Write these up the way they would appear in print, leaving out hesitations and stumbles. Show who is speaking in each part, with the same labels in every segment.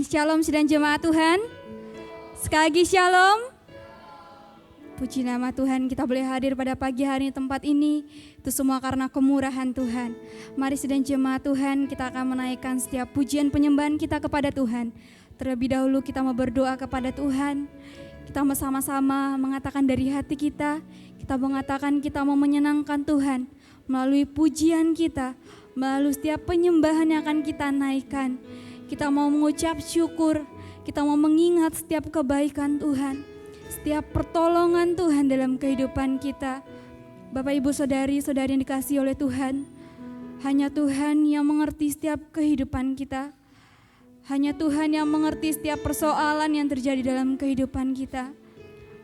Speaker 1: Shalom sidang jemaat Tuhan. Sekali lagi shalom. Puji nama Tuhan, kita boleh hadir pada pagi hari di tempat ini. Itu semua karena kemurahan Tuhan. Mari sidang jemaat Tuhan, kita akan menaikkan setiap pujian penyembahan kita kepada Tuhan. Terlebih dahulu kita mau berdoa kepada Tuhan. Kita mau sama-sama mengatakan dari hati kita. Kita mengatakan kita mau menyenangkan Tuhan melalui pujian kita, melalui setiap penyembahan yang akan kita naikkan. Kita mau mengucap syukur, kita mau mengingat setiap kebaikan Tuhan, setiap pertolongan Tuhan dalam kehidupan kita. Bapak, Ibu, Saudari-saudari yang dikasihi oleh Tuhan, hanya Tuhan yang mengerti setiap kehidupan kita. Hanya Tuhan yang mengerti setiap persoalan yang terjadi dalam kehidupan kita.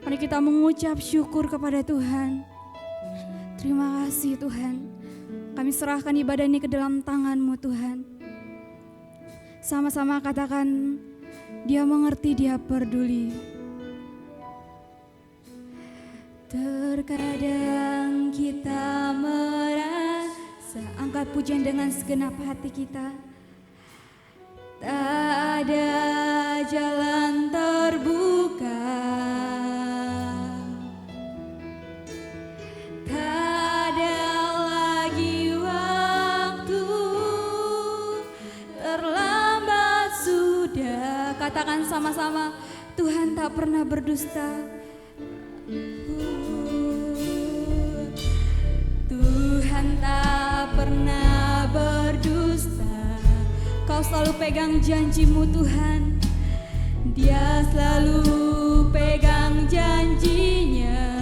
Speaker 1: Mari kita mengucap syukur kepada Tuhan. Terima kasih Tuhan. Kami serahkan ibadah ini ke dalam tangan-Mu Tuhan. Sama-sama katakan, Dia mengerti, Dia peduli. Terkadang kita merasa, angkat pujian dengan segenap hati kita. Tak ada jalan terbuka, tak ada lagi waktu, terlambat sudah. Katakan sama-sama, Tuhan tak pernah berdusta. Tuhan tak pernah berdusta. Kau selalu pegang janji-Mu Tuhan. Dia selalu pegang janjinya.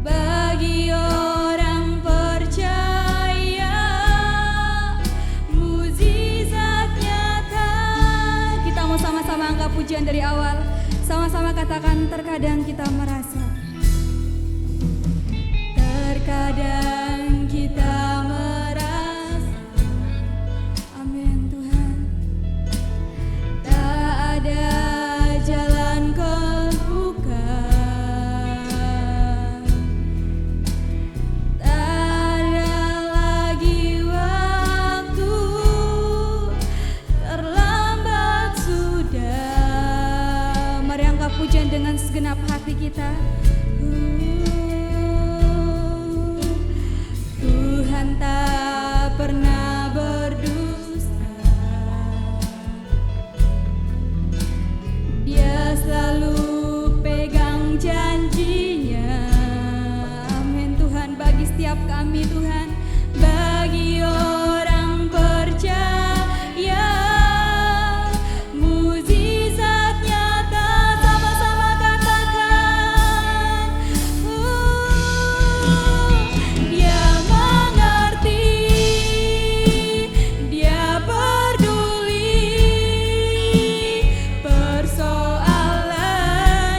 Speaker 1: Bagi orang percaya, mukjizat nyata. Kita mau sama-sama angkat pujian dari awal. Sama-sama katakan, terkadang kita merasa. Terkadang kita merasa, amin Tuhan, tak ada jalan kebuka, tak ada lagi waktu, terlambat sudah. Mari angkat pujian dengan segenap hati kita. Tuhan tak pernah berdusta. Dia selalu pegang janjinya. Amin Tuhan, bagi setiap kami Tuhan, bagi orang percaya, mukjizat nyata. Sama-sama katakan, Dia mengerti, Dia peduli persoalan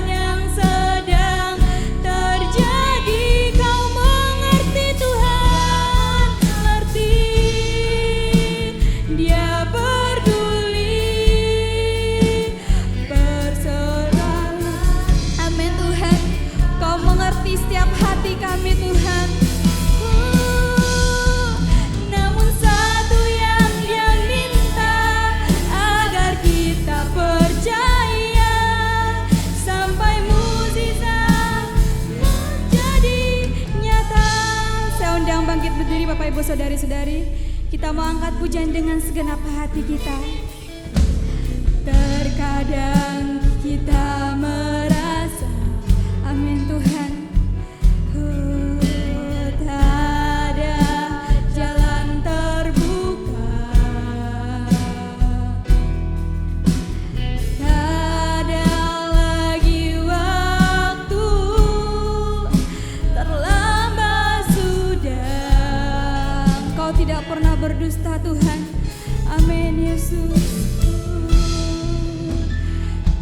Speaker 1: yang sedang terjadi. Kau mengerti Tuhan, mengerti, Dia peduli persoalan. Amin Tuhan, Kau mengerti setiap hati kami Tuhan. Namun satu yang Dia minta, agar kita percaya sampai mukjizat menjadi nyata. Saya undang bangkit berdiri Bapak Ibu Saudari-saudari. Kita mau angkat pujian dengan segenap hati kita. Terkadang kita merasa, amin Tuhan, tak ada jalan terbuka, tak ada lagi waktu, terlambat sudah. Kau tidak pernah berdusta Tuhan. Amin Yesus.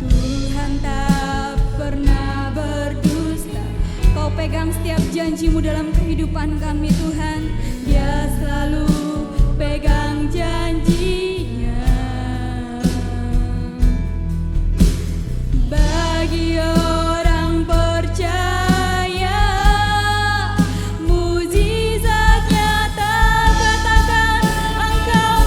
Speaker 1: Tuhan tak pernah berdusta. Kau pegang setiap janji-Mu dalam kehidupan kami Tuhan. Dia selalu pegang janjinya. Bagi orang percaya, mukjizat nyata. Katakan, Engkau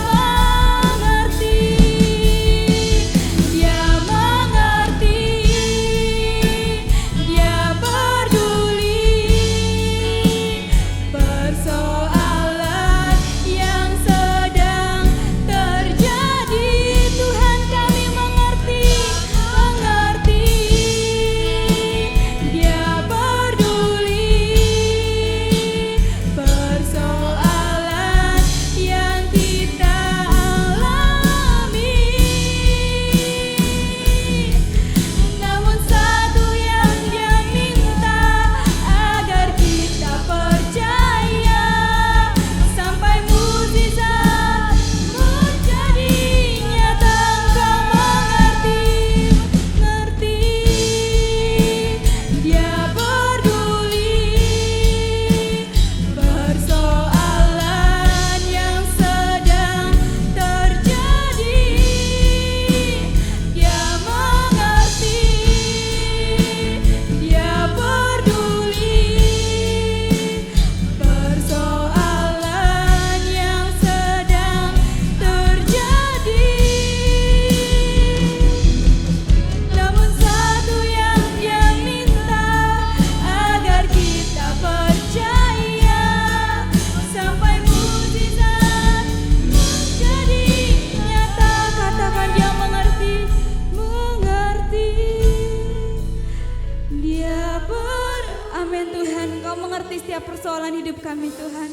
Speaker 1: Engkau mengerti setiap persoalan hidup kami Tuhan.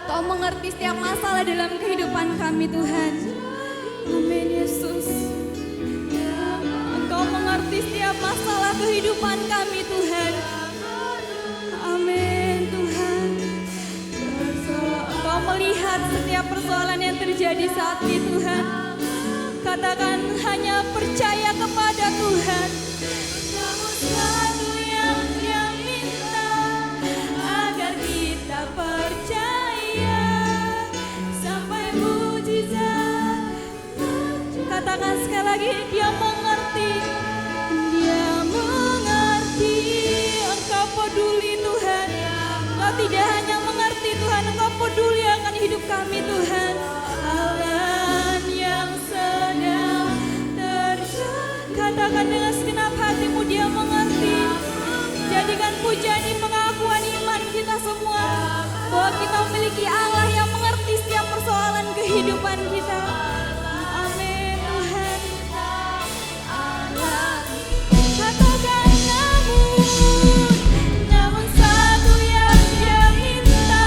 Speaker 1: Engkau mengerti setiap masalah dalam kehidupan kami Tuhan. Amin Yesus. Engkau mengerti setiap masalah kehidupan kami Tuhan. Amin Tuhan. Engkau melihat setiap persoalan yang terjadi saat ini Tuhan. Katakan hanya percaya kepada Tuhan. Namun satu yang Dia minta agar kita percaya sampai mujizat. Katakan sekali lagi, Dia mengerti. Dia mengerti. Engkau peduli Tuhan. Engkau tidak hanya mengerti Tuhan, Engkau peduli akan hidup kami Tuhan. Allah yang sedang terjadi. Katakan dengan segenap hatimu, Dia mengerti. Jadikan pujian ini pengakuan iman kita semua bahwa kita memiliki Allah yang mengerti setiap persoalan kehidupan kita. Amin Tuhan. Katakan namun satu yang Dia minta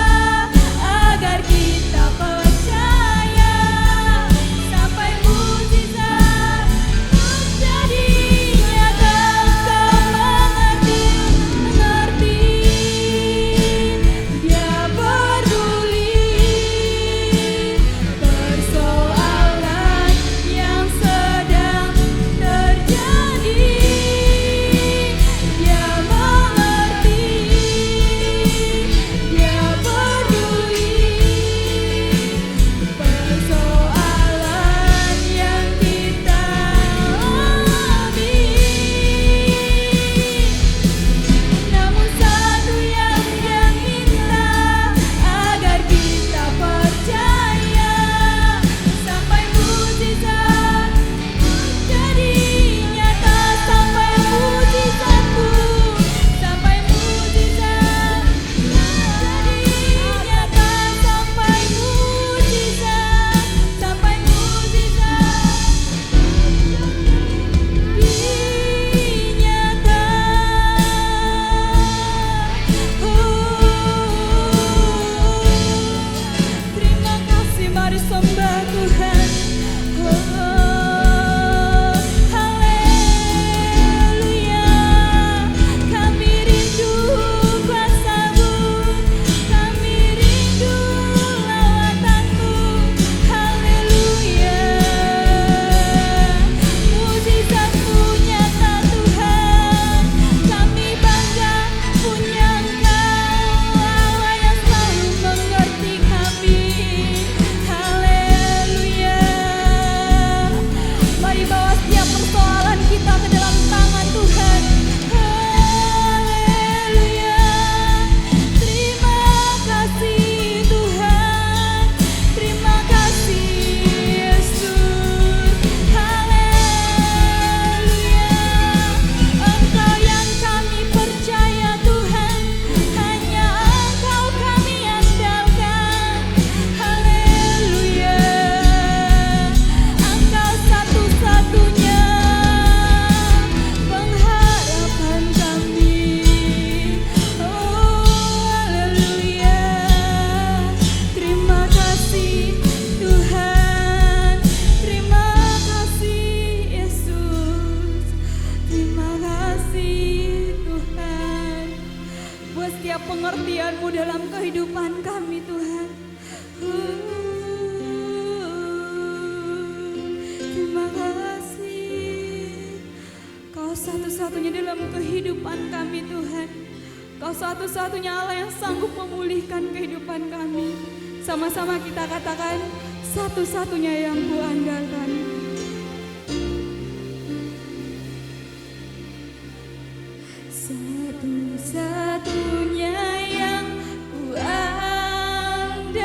Speaker 1: agar kita percaya sampai mujizat menjadi nyata. pengertian-Mu dalam kehidupan kami Tuhan. Terima kasih. Kau satu-satunya dalam kehidupan kami Tuhan. Kau satu-satunya Allah yang sanggup memulihkan kehidupan kami. Sama-sama kita katakan, satu-satunya yang Kuandalkan. Satu-satunya yang Kuandalkan.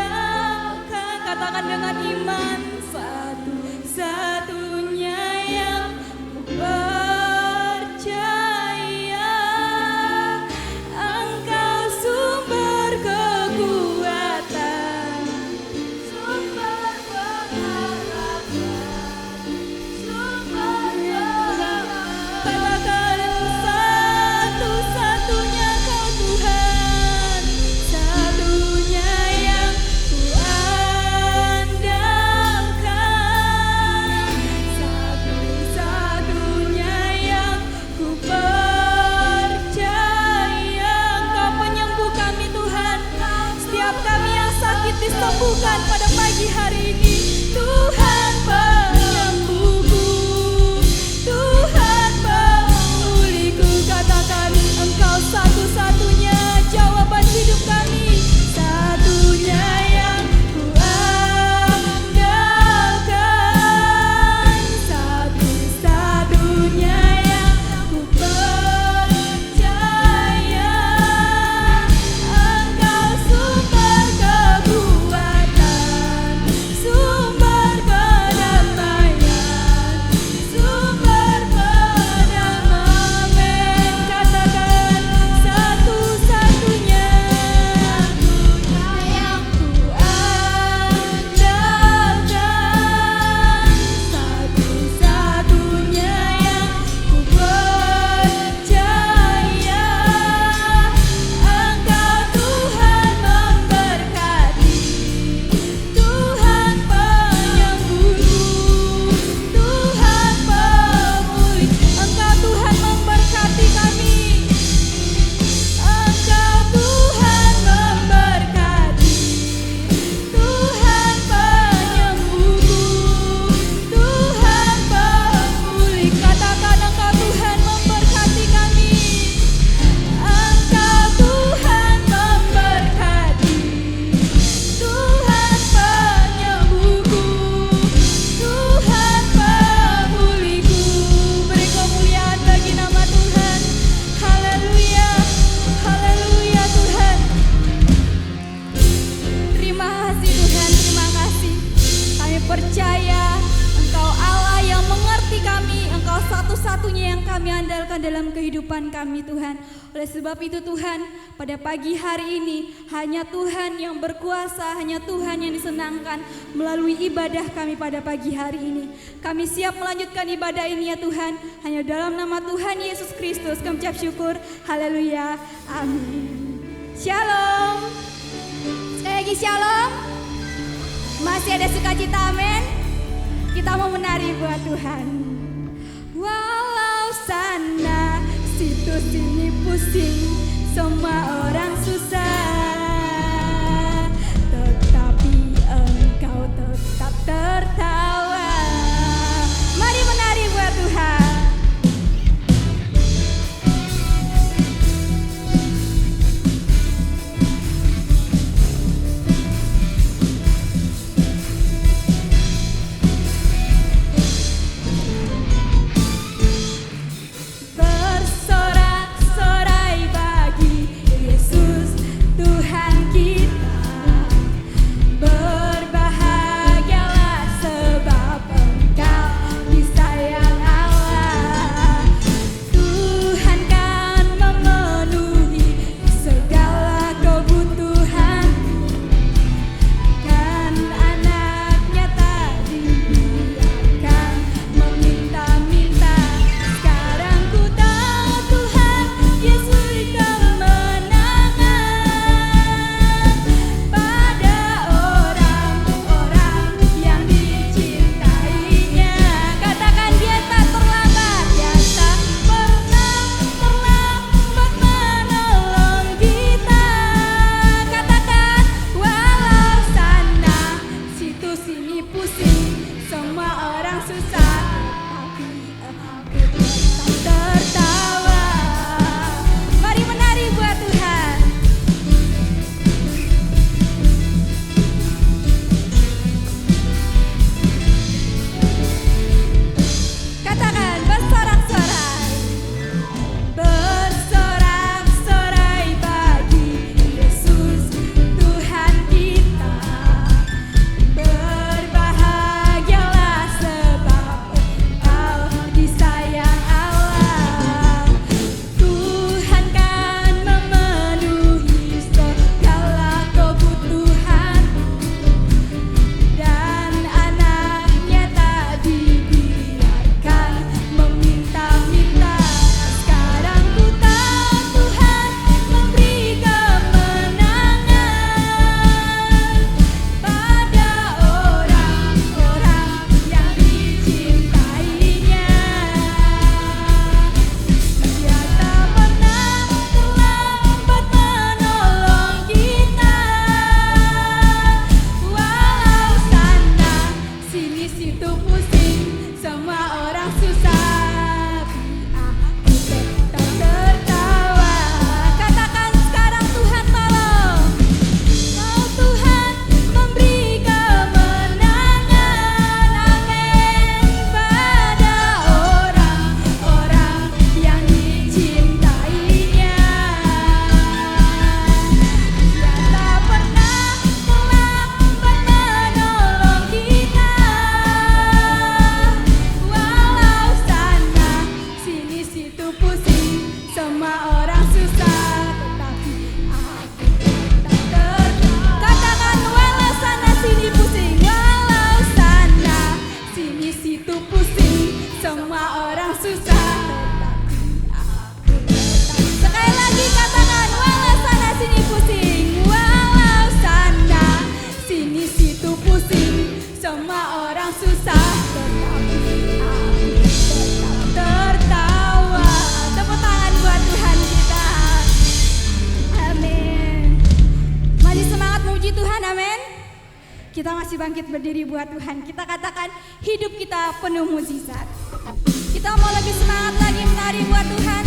Speaker 1: Katakan dengan iman, satu-satunya yang Kupercaya. Engkau sumber kekuatan, sumber pengharapan, sumber keharapan. Katakan satu-satunya Kau Tuhan. dalam kehidupan kami Tuhan. Oleh sebab itu Tuhan, pada pagi hari ini hanya Tuhan yang berkuasa, hanya Tuhan yang disenangkan melalui ibadah kami pada pagi hari ini. Kami siap melanjutkan ibadah ini ya Tuhan, hanya dalam nama Tuhan Yesus Kristus kami ucap syukur. Haleluya, amin. Shalom. Sekali lagi shalom. Masih ada sukacita, amin. Kita mau menari buat Tuhan. Walau sana situ sini pusing, semua orang susah, tetapi engkau tetap tertawa. Mari menari buat Tuhan. Kita masih bangkit berdiri buat Tuhan. Kita katakan hidup kita penuh mukjizat. Kita mau lebih semangat lagi menari buat Tuhan.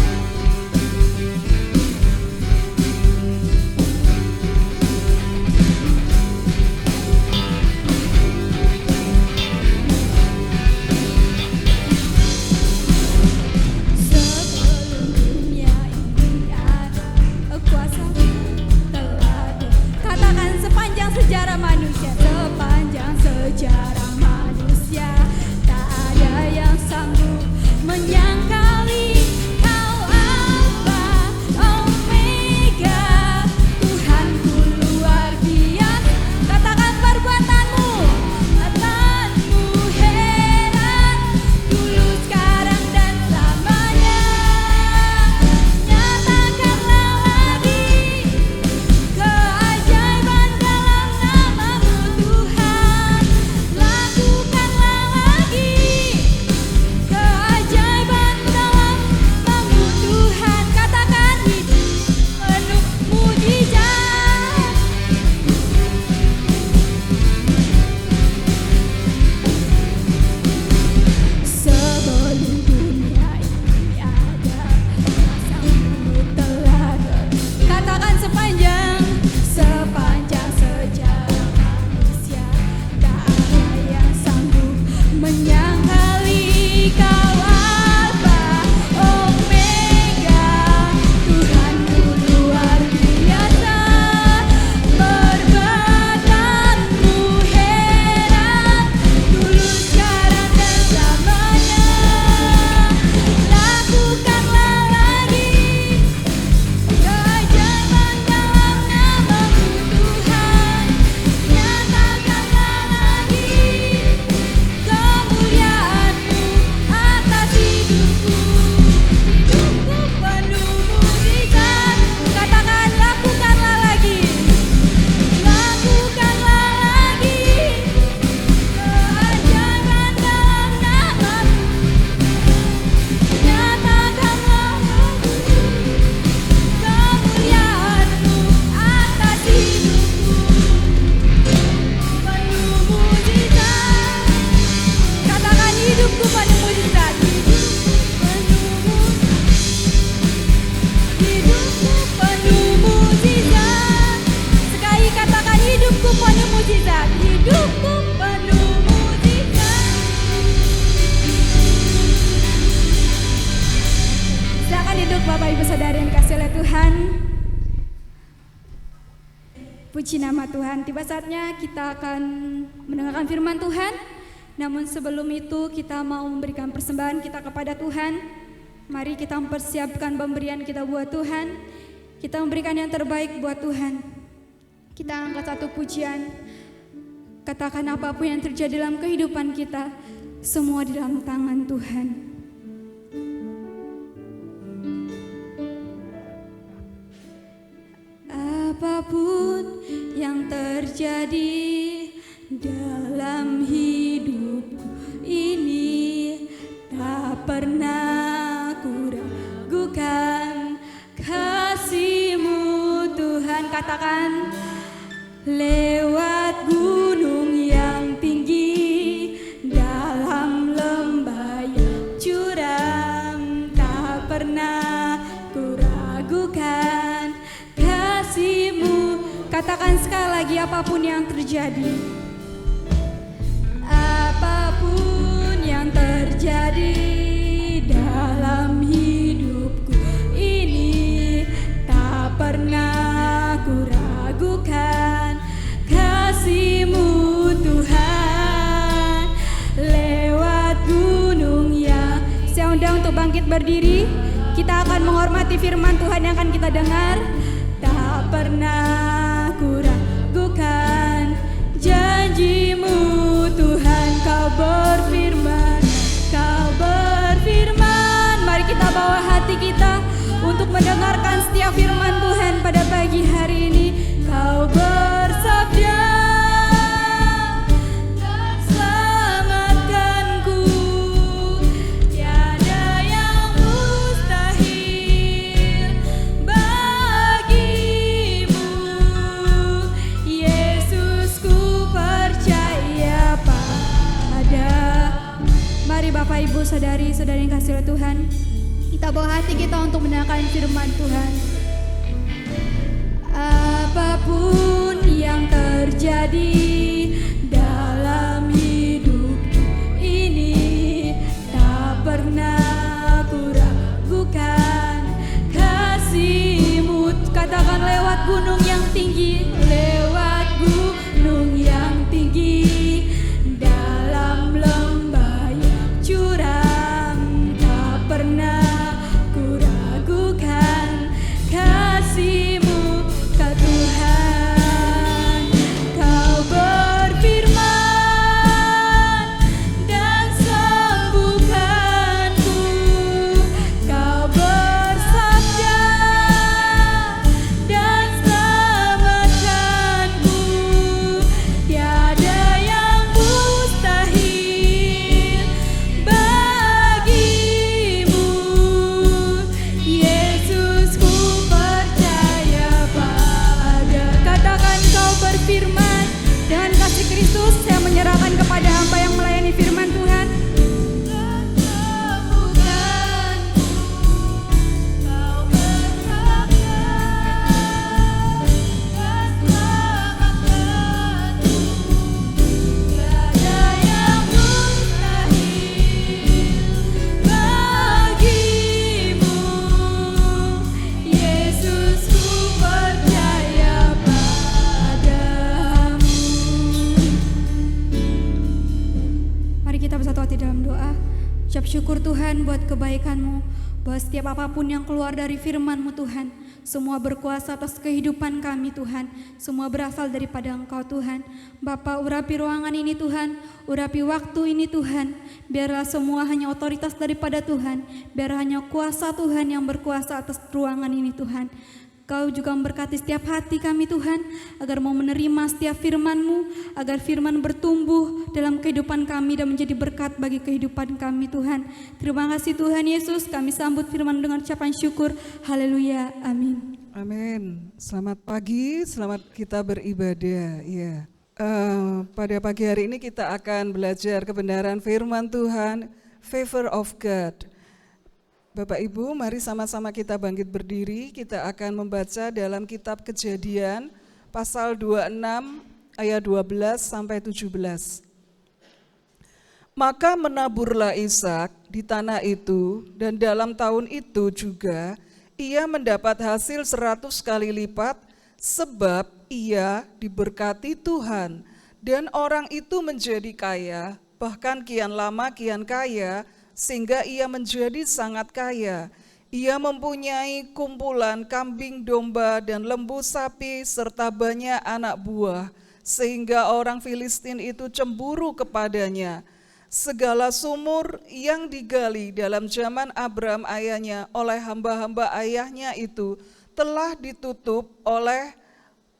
Speaker 1: Sebelum dunia ini ada kuasa telah. Katakan sepanjang sejarah manusia, sepanjang sejarah manusia, tak ada yang sanggup menyangkali Kau saudari yang dikasihi oleh Tuhan. Puji nama Tuhan. Tiba saatnya kita akan mendengarkan firman Tuhan. Namun sebelum itu kita mau memberikan persembahan kita kepada Tuhan. Mari kita mempersiapkan pemberian kita buat Tuhan. Kita memberikan yang terbaik buat Tuhan. Kita angkat satu pujian. Katakan apapun yang terjadi dalam kehidupan kita, semua di dalam tangan Tuhan. Apapun yang terjadi dalam hidupku ini, tak pernah ku ragukan kasih-Mu Tuhan. Katakan, lewat gunung yang tinggi, dalam lembah yang curam, tak pernah ku ragukan kasih-Mu. Katakan sekali lagi, apapun yang terjadi, apapun yang terjadi dalam hidupku ini, tak pernah ku ragukan kasih-Mu Tuhan. Lewat gunung yang, saya undang untuk bangkit berdiri. Kita akan menghormati firman Tuhan yang akan kita dengar. Tak pernah ku ragukan janji-Mu Tuhan. Kau berfirman, Kau berfirman. Mari kita bawa hati kita untuk mendengarkan setiap firman Tuhan pada pagi hari ini. Kau bersabda, dan selamatkanku, tiada yang mustahil bagi-Mu. Yesus, ku percaya pada. Mari Bapak Ibu saudari-saudari yang kasih oleh Tuhan, kita bawa hati kita untuk mendengarkan firman Tuhan. Apapun yang terjadi dalam hidupku ini, tak pernah ku ragukan kasih-Mu. Katakan, lewat gunung yang tinggi, lewat gunung yang tinggi, dalam lembah yang curam, tak pernah ku ragukan kasih-Mu. Kau Tuhan, Kau berfirman dan sembuhkanku. Kau bersabda dan selamatkanku. Tiada yang mustahil bagi-Mu. Yesus, ku percaya pada. Katakan, Kau berfirman. Dengan kasih Kristus saya menyerahkan kepada hamba yang melayani firman Tuhan. Kau bersabda dan selamatkanku. Tiada yang mustahil bagi-Mu. Yesus, ku percaya padamu. Mari kita bersatu hati dalam doa. Ucap syukur Tuhan buat kebaikan-Mu, bahwa setiap apapun yang keluar dari firman-Mu Tuhan, semua berkuasa atas kehidupan kami Tuhan. Semua berasal daripada Engkau Tuhan. Bapa, urapi ruangan ini Tuhan, urapi waktu ini Tuhan. Biarlah semua hanya otoritas daripada Tuhan. Biar hanya kuasa Tuhan yang berkuasa atas ruangan ini Tuhan. Kau juga memberkati setiap hati kami Tuhan, agar mau menerima setiap firman-Mu, agar firman bertumbuh dalam kehidupan kami dan menjadi berkat bagi kehidupan kami Tuhan. Terima kasih Tuhan Yesus, kami sambut firman dengan ucapan syukur. Haleluya, amin.
Speaker 2: Amin. Selamat pagi, selamat kita beribadah. Ya. Pada pagi hari ini kita akan belajar kebenaran firman Tuhan, favor of God. Bapak Ibu, mari sama-sama kita bangkit berdiri. Kita akan membaca dalam kitab Kejadian pasal 26 ayat 12 sampai 17. Maka menaburlah Ishak di tanah itu, dan dalam tahun itu juga ia mendapat hasil 100 kali lipat sebab ia diberkati Tuhan. Dan orang itu menjadi kaya, bahkan kian lama kian kaya, sehingga ia menjadi sangat kaya. Ia mempunyai kumpulan kambing domba dan lembu sapi serta banyak anak buah, sehingga orang Filistin itu cemburu kepadanya. Segala sumur yang digali dalam zaman Abram ayahnya oleh hamba-hamba ayahnya itu telah ditutup oleh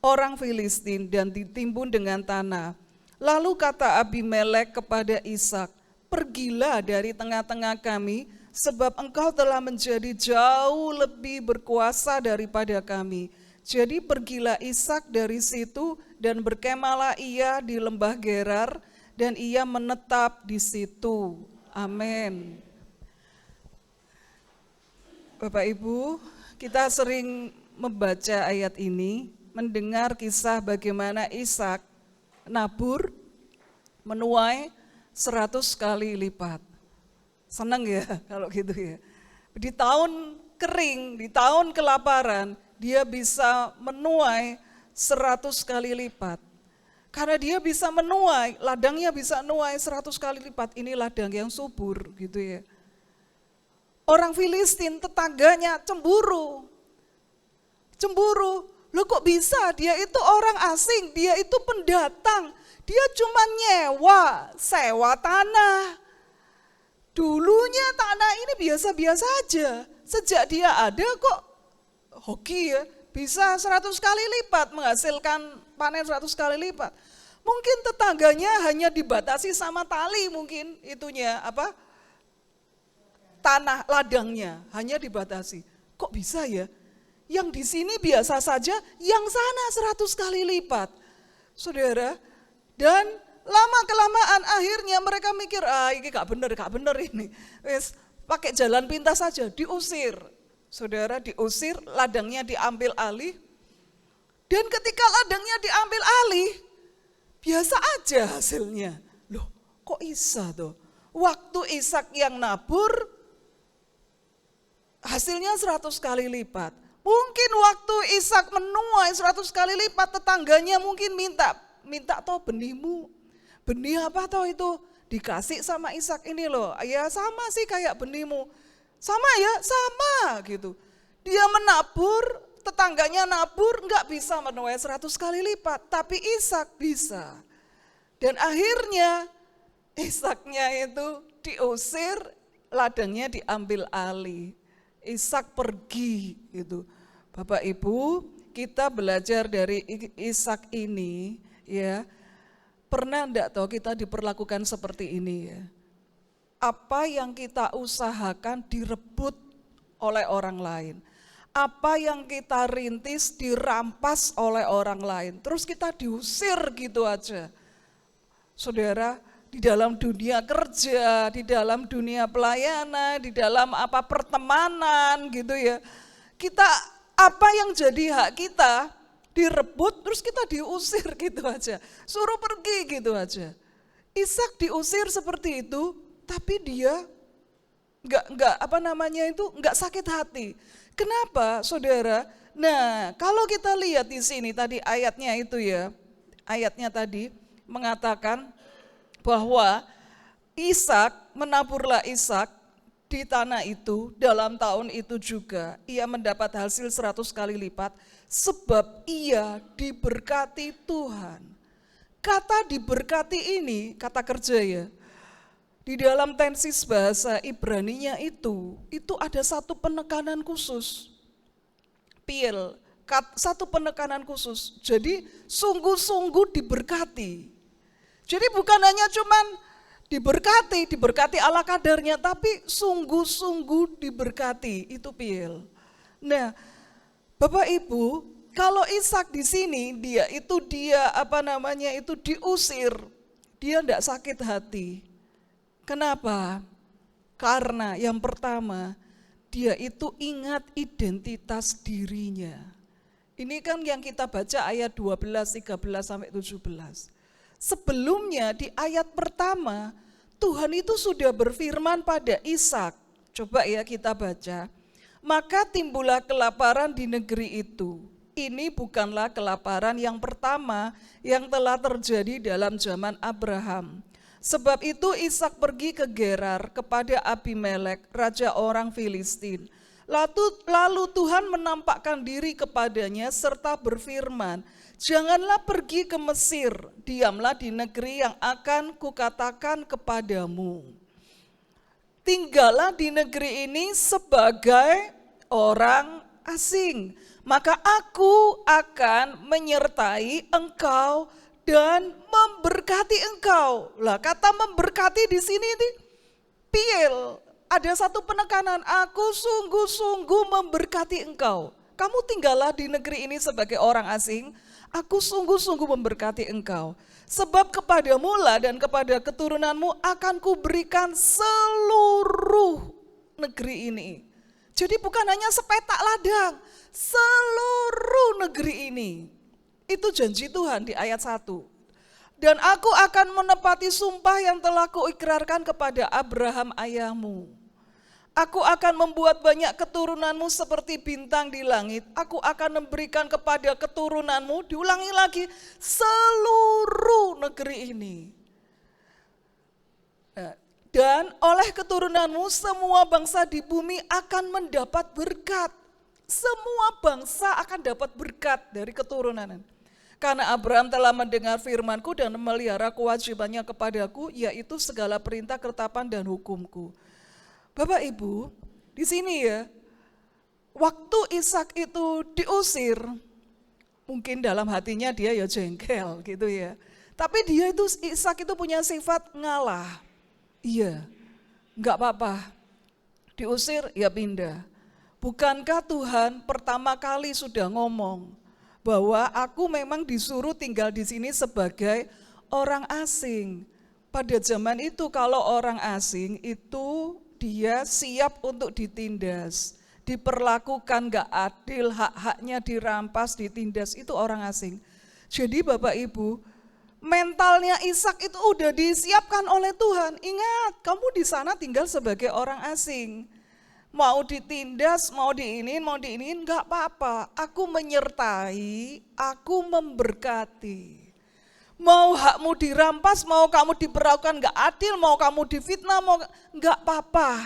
Speaker 2: orang Filistin dan ditimbun dengan tanah. Lalu kata Abimelek kepada Ishak, pergilah dari tengah-tengah kami, sebab engkau telah menjadi jauh lebih berkuasa daripada kami. Jadi pergilah Ishak dari situ dan berkemalah ia di lembah Gerar, dan ia menetap di situ. Amin. Bapak Ibu, kita sering membaca ayat ini, mendengar kisah bagaimana Ishak nabur, menuai 100 kali lipat. Senang ya kalau gitu ya. Di tahun kering, di tahun kelaparan, dia bisa menuai 100 kali lipat. Karena dia bisa menuai, ladangnya bisa menuai 100 kali lipat. Ini ladang yang subur gitu ya. Orang Filistin tetangganya cemburu. Cemburu, loh kok bisa, dia itu orang asing, dia itu pendatang. Dia cuma sewa tanah. Dulunya tanah ini biasa-biasa aja. Sejak dia ada kok hoki ya, bisa 100 kali lipat, menghasilkan panen 100 kali lipat. Mungkin tetangganya hanya dibatasi sama tali, mungkin itunya tanah ladangnya hanya dibatasi. Kok bisa ya? Yang di sini biasa saja, yang sana 100 kali lipat. Saudara, dan lama-kelamaan akhirnya mereka mikir, ini gak bener ini. Wes, pakai jalan pintas saja, diusir. Saudara, diusir, ladangnya diambil alih. Dan ketika ladangnya diambil alih, biasa aja hasilnya. Loh, kok bisa tuh? Waktu Ishak yang nabur, hasilnya 100 kali lipat. Mungkin waktu Ishak menuai 100 kali lipat, tetangganya mungkin minta toh benihmu. Benih apa toh itu? Dikasih sama Ishak ini loh. Ya sama sih kayak benihmu. Sama ya, sama gitu. Dia menabur, tetangganya nabur, enggak bisa menuai 100 kali lipat. Tapi Ishak bisa. Dan akhirnya Ishaknya itu diusir, ladangnya diambil alih. Ishak pergi gitu. Bapak Ibu, kita belajar dari Ishak ini ya. Pernah enggak tahu kita diperlakukan seperti ini ya? Apa yang kita usahakan direbut oleh orang lain. Apa yang kita rintis dirampas oleh orang lain. Terus kita diusir gitu aja. Saudara, di dalam dunia kerja, di dalam dunia pelayanan, di dalam pertemanan gitu ya. Kita apa yang jadi hak kita direbut, terus kita diusir gitu aja. Suruh pergi gitu aja. Ishak diusir seperti itu, tapi dia enggak sakit hati. Kenapa, saudara? Nah, kalau kita lihat di sini tadi ayatnya itu ya, ayatnya tadi mengatakan bahwa menaburlah Ishak di tanah itu dalam tahun itu juga ia mendapat hasil 100 kali lipat sebab ia diberkati Tuhan. Kata diberkati ini kata kerja ya. Di dalam tensis bahasa Ibraninya itu ada satu penekanan khusus. Satu penekanan khusus. Jadi sungguh-sungguh diberkati. Jadi bukan hanya cuman diberkati ala kadarnya, tapi sungguh-sungguh diberkati, itu piel. Nah, Bapak Ibu, kalau Ishak di sini dia diusir, dia enggak sakit hati. Kenapa? Karena yang pertama, dia itu ingat identitas dirinya. Ini kan yang kita baca ayat 12, 13 sampai 17. Sebelumnya di ayat pertama, Tuhan itu sudah berfirman pada Ishak. Coba ya kita baca. Maka timbullah kelaparan di negeri itu. Ini bukanlah kelaparan yang pertama yang telah terjadi dalam zaman Abraham. Sebab itu Ishak pergi ke Gerar kepada Abimelek, raja orang Filistin. Lalu Tuhan menampakkan diri kepadanya serta berfirman, janganlah pergi ke Mesir, diamlah di negeri yang akan kukatakan kepadamu. Tinggallah di negeri ini sebagai orang asing, maka aku akan menyertai engkau dan memberkati engkau. Lah kata memberkati di sini piel, ada satu penekanan, aku sungguh-sungguh memberkati engkau. Kamu tinggallah di negeri ini sebagai orang asing, aku sungguh-sungguh memberkati engkau. Sebab kepadamu lah dan kepada keturunanmu akan kuberikan seluruh negeri ini. Jadi bukan hanya sepetak ladang, seluruh negeri ini. Itu janji Tuhan di ayat 1. Dan aku akan menepati sumpah yang telah kuikrarkan kepada Abraham ayahmu. Aku akan membuat banyak keturunanmu seperti bintang di langit. Aku akan memberikan kepada keturunanmu, diulangi lagi, seluruh negeri ini. Dan oleh keturunanmu semua bangsa di bumi akan mendapat berkat. Semua bangsa akan dapat berkat dari keturunan. Karena Abraham telah mendengar firmanku dan memelihara kewajibannya kepadaku, yaitu segala perintah, ketetapan dan hukumku. Bapak Ibu, di sini ya, waktu Ishak itu diusir, mungkin dalam hatinya dia ya jengkel gitu ya. Tapi Ishak itu punya sifat ngalah. Iya, enggak apa-apa, diusir ya pindah. Bukankah Tuhan pertama kali sudah ngomong bahwa aku memang disuruh tinggal di sini sebagai orang asing. Pada zaman itu kalau orang asing itu dia siap untuk ditindas, diperlakukan gak adil, hak-haknya dirampas, ditindas, itu orang asing. Jadi Bapak Ibu, mentalnya Ishak itu udah disiapkan oleh Tuhan. Ingat, kamu di sana tinggal sebagai orang asing. Mau ditindas, mau diinin, gak apa-apa. Aku menyertai, aku memberkati. Mau hakmu dirampas, mau kamu diperlakukan gak adil, mau kamu difitnah, mau gak apa-apa.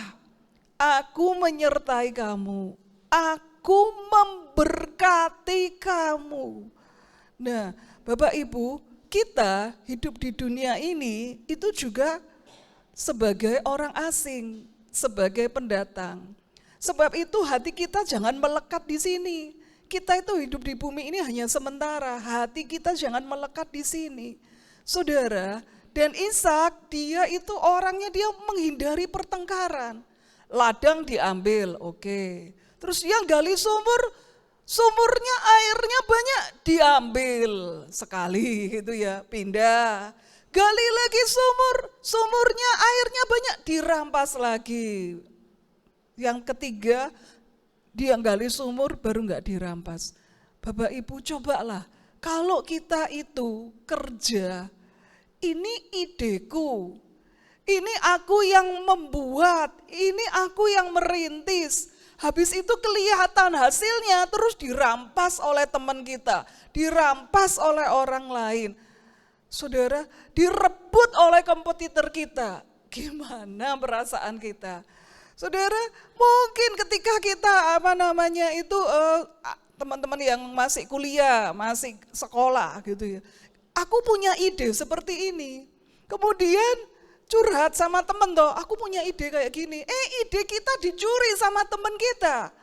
Speaker 2: Aku menyertai kamu, aku memberkati kamu. Nah, Bapak Ibu, kita hidup di dunia ini itu juga sebagai orang asing, sebagai pendatang. Sebab itu hati kita jangan melekat di sini. Kita itu hidup di bumi ini hanya sementara, hati kita jangan melekat di sini. Saudara, dan Ishak dia itu orangnya dia menghindari pertengkaran. Ladang diambil, oke. Terus dia gali sumur, sumurnya airnya banyak diambil sekali gitu ya, pindah. Gali lagi sumur, sumurnya airnya banyak dirampas lagi. Yang ketiga, dia gali sumur baru enggak dirampas. Bapak Ibu cobalah, kalau kita itu kerja, ini ideku, ini aku yang membuat, ini aku yang merintis. Habis itu kelihatan hasilnya terus dirampas oleh teman kita, dirampas oleh orang lain. Saudara, direbut oleh kompetitor kita. Gimana perasaan kita? Saudara, mungkin ketika kita teman-teman yang masih kuliah, masih sekolah gitu ya. Aku punya ide seperti ini. Kemudian curhat sama temen toh, aku punya ide kayak gini. Ide kita dicuri sama temen kita.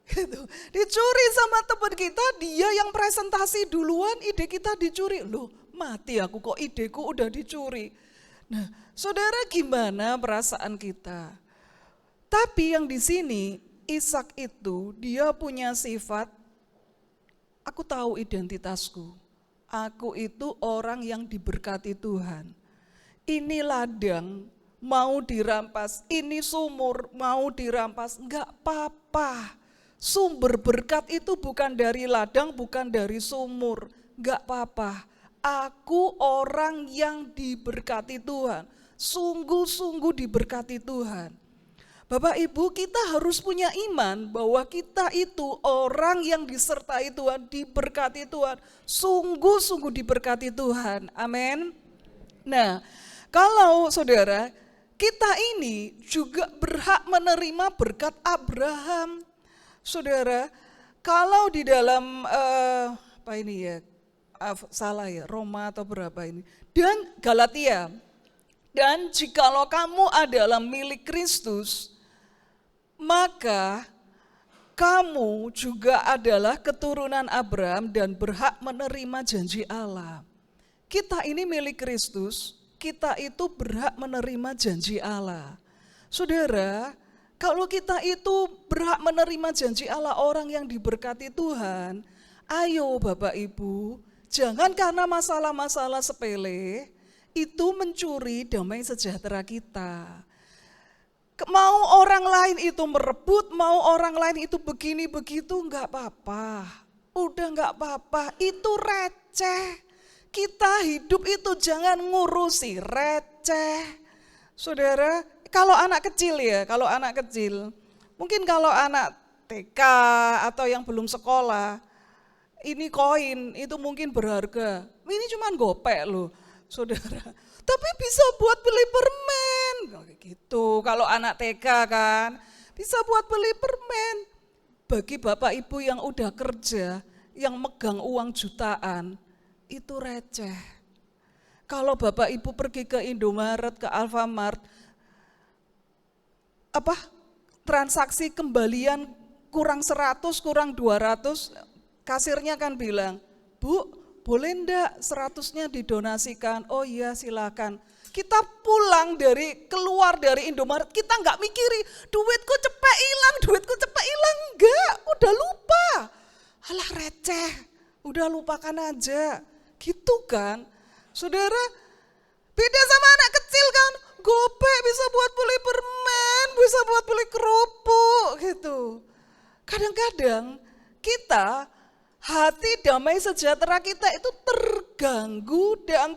Speaker 2: Gitu. Dicuri sama temen kita, dia yang presentasi duluan, ide kita dicuri. Loh, mati aku kok ideku udah dicuri. Nah, saudara gimana perasaan kita? Tapi yang di sini Ishak itu dia punya sifat, aku tahu identitasku. Aku itu orang yang diberkati Tuhan. Ini ladang mau dirampas, ini sumur mau dirampas, enggak apa-apa. Sumber berkat itu bukan dari ladang, bukan dari sumur, enggak apa-apa. Aku orang yang diberkati Tuhan, sungguh-sungguh diberkati Tuhan. Bapak Ibu, kita harus punya iman bahwa kita itu orang yang disertai Tuhan, diberkati Tuhan, sungguh-sungguh diberkati Tuhan. Amin. Nah, kalau saudara, kita ini juga berhak menerima berkat Abraham. Saudara, kalau di dalam Roma atau berapa ini, dan Galatia, dan jikalau kamu adalah milik Kristus, maka kamu juga adalah keturunan Abraham dan berhak menerima janji Allah. Kita ini milik Kristus, kita itu berhak menerima janji Allah. Saudara, kalau kita itu berhak menerima janji Allah, orang yang diberkati Tuhan, ayo Bapak Ibu, jangan karena masalah-masalah sepele itu mencuri damai sejahtera kita. Mau orang lain itu merebut, mau orang lain itu begini begitu, enggak apa-apa. Udah enggak apa-apa, itu receh. Kita hidup itu jangan ngurusi receh. Saudara, kalau anak kecil ya, mungkin kalau anak TK atau yang belum sekolah, ini koin itu mungkin berharga. Ini cuman gopek loh, saudara. Tapi bisa buat beli permen, gitu. Kalau anak TK kan, bisa buat beli permen. Bagi bapak ibu yang udah kerja, yang megang uang jutaan, itu receh. Kalau bapak ibu pergi ke Indomaret, ke Alfamart, transaksi kembalian kurang 100, kurang 200, kasirnya kan bilang, Bu, boleh enggak 100-nya didonasikan? Oh iya silakan. Kita keluar dari Indomaret, kita enggak mikiri, duitku cepet hilang, enggak, udah lupa. Alah receh, udah lupakan aja. Gitu kan. Saudara, beda sama anak kecil kan, gopek bisa buat beli permen, bisa buat beli kerupuk gitu. Kadang-kadang kita hati damai sejahtera kita itu terganggu dan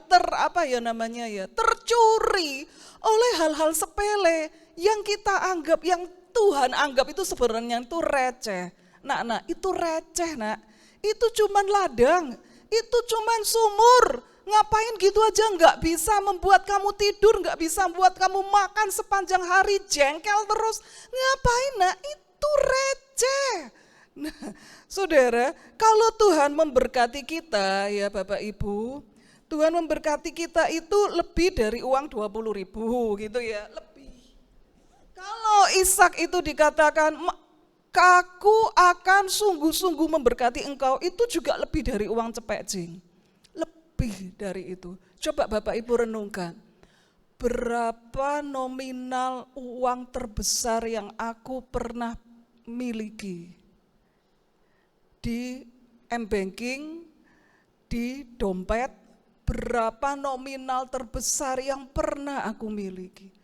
Speaker 2: tercuri oleh hal-hal sepele yang kita anggap, yang Tuhan anggap itu sebenarnya itu receh. Nak, itu receh nak, itu cuman ladang, itu cuman sumur. Ngapain gitu aja nggak bisa membuat kamu tidur, nggak bisa membuat kamu makan sepanjang hari, jengkel terus. Ngapain nak, itu receh. Nah, saudara, kalau Tuhan memberkati kita ya Bapak Ibu, Tuhan memberkati kita itu lebih dari uang 20.000 gitu ya, lebih. Kalau Ishak itu dikatakan, aku akan sungguh-sungguh memberkati engkau, itu juga lebih dari uang cepek jing. Lebih dari itu. Coba Bapak Ibu renungkan, berapa nominal uang terbesar yang aku pernah miliki? Di m-banking, di dompet, berapa nominal terbesar yang pernah aku miliki.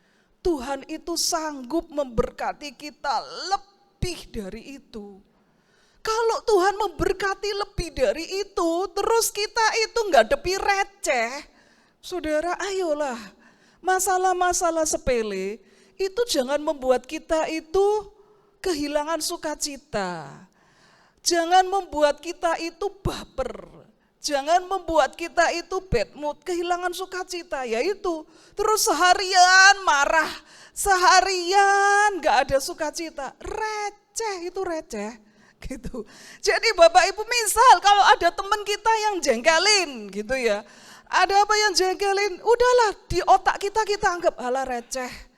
Speaker 2: Tuhan itu sanggup memberkati kita lebih dari itu. Kalau Tuhan memberkati lebih dari itu, terus kita itu ngadepi receh, saudara ayolah, masalah-masalah sepele itu jangan membuat kita itu kehilangan sukacita. Jangan membuat kita itu baper, jangan membuat kita itu bad mood, kehilangan sukacita, yaitu terus seharian marah, seharian gak ada sukacita, receh itu receh gitu. Jadi Bapak Ibu misal kalau ada teman kita yang jengkelin gitu ya, ada apa yang jengkelin, udahlah di otak kita anggap halah receh.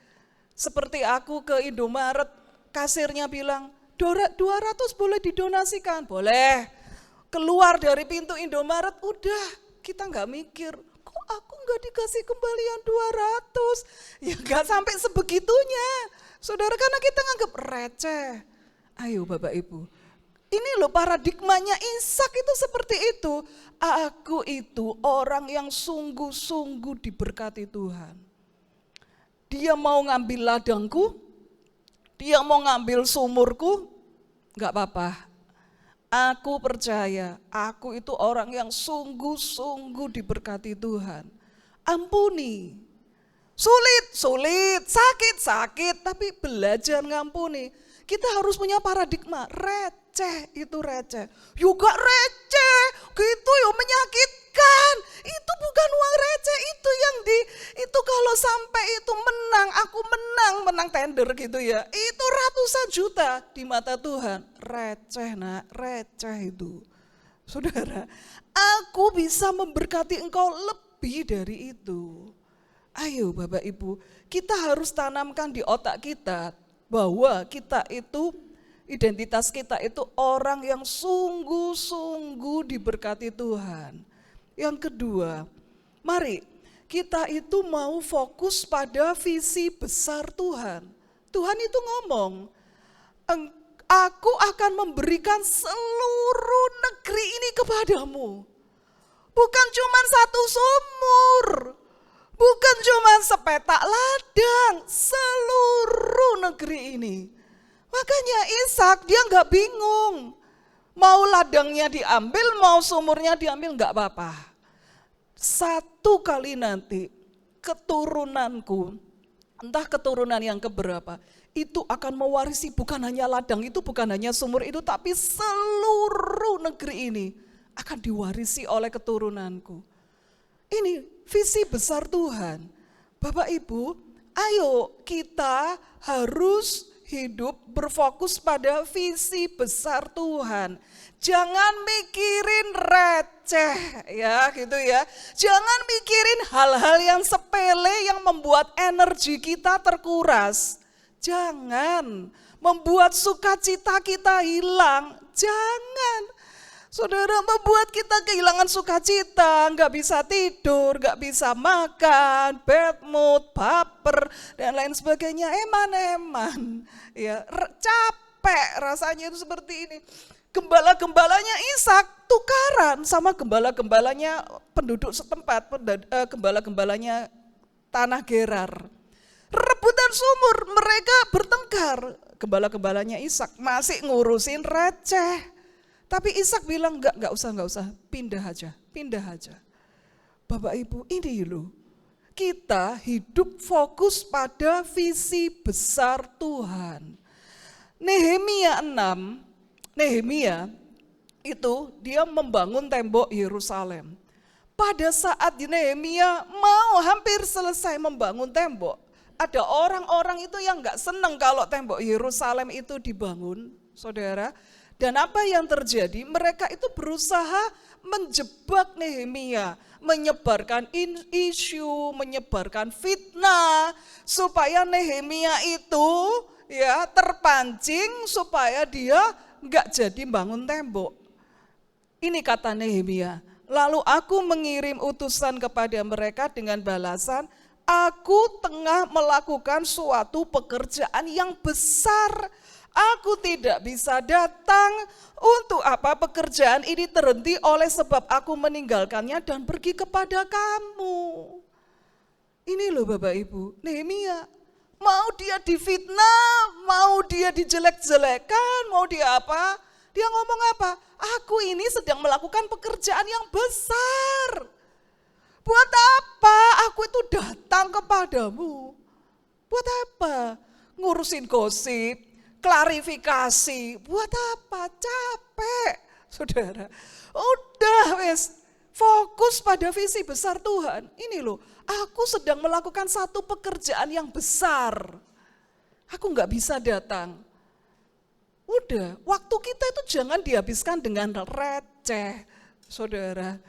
Speaker 2: Seperti aku ke Indomaret, kasirnya bilang, 200 boleh didonasikan, boleh. Keluar dari pintu Indomaret, udah kita nggak mikir, kok aku nggak dikasih kembalian 200? Ya nggak sampai sebegitunya, saudara, karena kita nganggap receh. Ayo Bapak Ibu, ini loh paradigmanya Ishak itu seperti itu. Aku itu orang yang sungguh-sungguh diberkati Tuhan. Dia mau ngambil ladangku, dia mau ngambil sumurku, gak apa-apa. Aku percaya, aku itu orang yang sungguh-sungguh diberkati Tuhan. Ampuni, Sulit, sakit, tapi belajar ngampuni. Kita harus punya paradigma, receh itu receh. Juga receh, gitu ya menyakitkan. Itu bukan uang receh, itu kalau sampai itu menang, aku menang tender gitu ya. Itu ratusan juta di mata Tuhan. Receh nak, receh itu. Saudara, aku bisa memberkati engkau lebih dari itu. Ayo Bapak Ibu, kita harus tanamkan di otak kita bahwa kita itu, identitas kita itu orang yang sungguh-sungguh diberkati Tuhan. Yang kedua, mari kita itu mau fokus pada visi besar Tuhan. Tuhan itu ngomong, aku akan memberikan seluruh negeri ini kepadamu. Bukan cuma satu sumur. Bukan cuma sepetak ladang, seluruh negeri ini. Makanya Ishak dia nggak bingung. Mau ladangnya diambil, mau sumurnya diambil nggak apa-apa. Satu kali nanti keturunanku, entah keturunan yang keberapa, itu akan mewarisi bukan hanya ladang itu, bukan hanya sumur itu, tapi seluruh negeri ini akan diwarisi oleh keturunanku. Ini visi besar Tuhan. Bapak Ibu, ayo kita harus hidup berfokus pada visi besar Tuhan. Jangan mikirin receh ya gitu ya. Jangan mikirin hal-hal yang sepele yang membuat energi kita terkuras. Jangan membuat sukacita kita hilang. Jangan. Saudara, membuat kita kehilangan sukacita, nggak bisa tidur, nggak bisa makan, bad mood, baper, dan lain sebagainya, eman-eman. Ya, capek rasanya itu seperti ini. Gembala-gembalanya Ishak tukaran sama gembala-gembalanya penduduk setempat, gembala-gembalanya tanah Gerar. Rebutan sumur, mereka bertengkar. Gembala-gembalanya Ishak masih ngurusin receh. Tapi Ishak bilang enggak usah, pindah aja. Bapak Ibu, ini loh, kita hidup fokus pada visi besar Tuhan. Nehemia 6, Nehemia itu dia membangun tembok Yerusalem. Pada saat Nehemia mau hampir selesai membangun tembok, ada orang-orang itu yang enggak senang kalau tembok Yerusalem itu dibangun, saudara. Dan apa yang terjadi? Mereka itu berusaha menjebak Nehemia, menyebarkan isu, menyebarkan fitnah, supaya Nehemia itu ya terpancing supaya dia enggak jadi bangun tembok. Ini kata Nehemia, lalu aku mengirim utusan kepada mereka dengan balasan, aku tengah melakukan suatu pekerjaan yang besar. Aku tidak bisa datang. Untuk apa pekerjaan ini terhenti oleh sebab aku meninggalkannya dan pergi kepada kamu. Ini loh Bapak Ibu, Nehemia. Mau dia difitnah, mau dia dijelek-jelekan, mau dia apa? Dia ngomong apa? Aku ini sedang melakukan pekerjaan yang besar. Buat apa aku itu datang kepadamu? Buat apa? Ngurusin gosip, klarifikasi, buat apa? Capek, saudara. Udah wes, fokus pada visi besar Tuhan. Ini loh, aku sedang melakukan satu pekerjaan yang besar. Aku nggak bisa datang. Udah, waktu kita itu jangan dihabiskan dengan receh, saudara.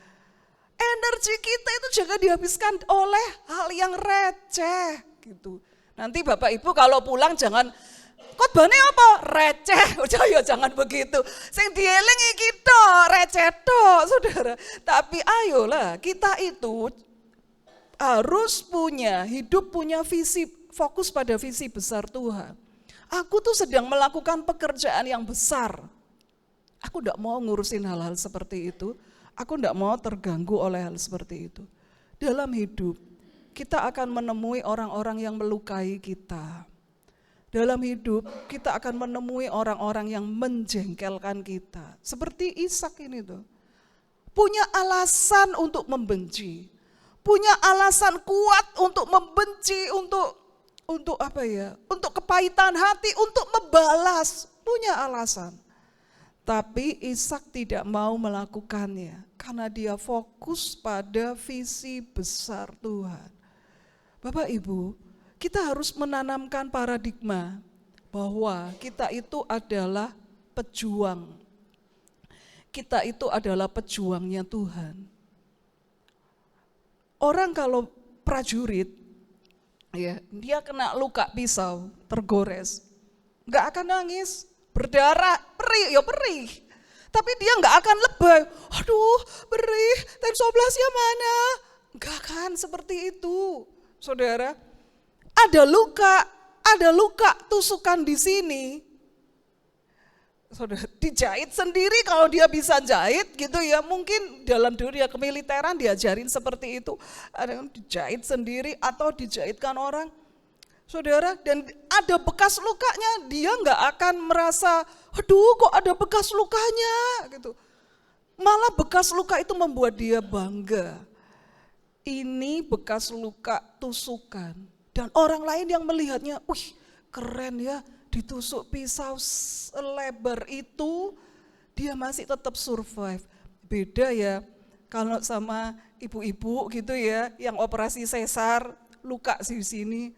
Speaker 2: Energi kita itu jangan dihabiskan oleh hal yang receh, gitu. Nanti Bapak Ibu kalau pulang jangan, khotbahnya apa? Receh, udah ya jangan begitu. Sing dieling iki tok, receh tok, saudara. Tapi ayolah kita itu harus hidup punya visi, fokus pada visi besar Tuhan. Aku tuh sedang melakukan pekerjaan yang besar. Aku enggak mau ngurusin hal-hal seperti itu. Aku enggak mau terganggu oleh hal seperti itu. Dalam hidup, kita akan menemui orang-orang yang melukai kita. Dalam hidup, kita akan menemui orang-orang yang menjengkelkan kita. Seperti Ishak ini tuh. Punya alasan untuk membenci. punya alasan kuat untuk membenci, untuk apa ya? Untuk kepahitan hati, untuk membalas, punya alasan. Tapi Ishak tidak mau melakukannya karena dia fokus pada visi besar Tuhan. Bapak Ibu, kita harus menanamkan paradigma bahwa kita itu adalah pejuang. Kita itu adalah pejuangnya Tuhan. Orang kalau prajurit, ya, dia kena luka pisau, tergores, nggak akan nangis, berdarah, perih, ya perih. Tapi dia nggak akan lebay, aduh perih, tensoblasnya mana? Nggak akan seperti itu, saudara. Ada luka tusukan di sini. Saudara, dijahit sendiri kalau dia bisa jahit gitu ya, mungkin dalam dunia kemiliteran diajarin seperti itu, ada yang dijahit sendiri atau dijahitkan orang, saudara, dan ada bekas lukanya, dia nggak akan merasa, aduh kok ada bekas lukanya gitu, malah bekas luka itu membuat dia bangga, ini bekas luka tusukan, dan orang lain yang melihatnya, wih keren ya, ditusuk pisau selebar itu, dia masih tetap survive. Beda ya kalau sama ibu-ibu gitu ya, yang operasi sesar, luka di sini.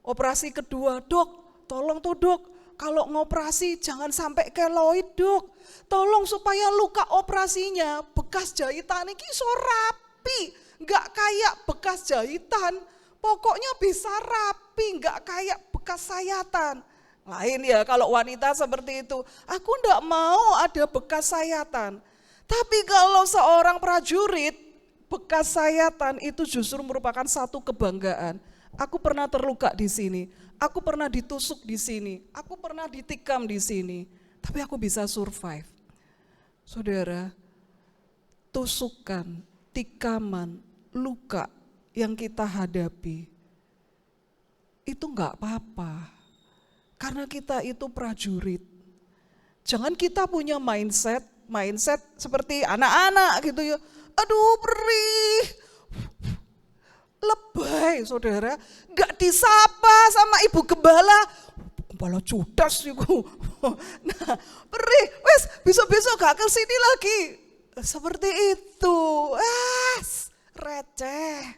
Speaker 2: Operasi kedua, dok, tolong tuh dok, kalau ngoperasi jangan sampai keloid dok. Tolong supaya luka operasinya, bekas jahitan ini so rapi, nggak kayak bekas jahitan. Pokoknya bisa rapi, nggak kayak bekas sayatan. Lain ya kalau wanita seperti itu, aku enggak mau ada bekas sayatan. Tapi kalau seorang prajurit, bekas sayatan itu justru merupakan satu kebanggaan. Aku pernah terluka di sini, aku pernah ditusuk di sini, aku pernah ditikam di sini, tapi aku bisa survive. Saudara, tusukan, tikaman, luka yang kita hadapi, itu enggak apa-apa. Karena kita itu prajurit. Jangan kita punya mindset seperti anak-anak gitu ya. Aduh perih, lebay saudara. Gak disapa sama ibu gembala. Gembala judas itu. Nah perih, wes besok-besok gak kesini lagi. Seperti itu, receh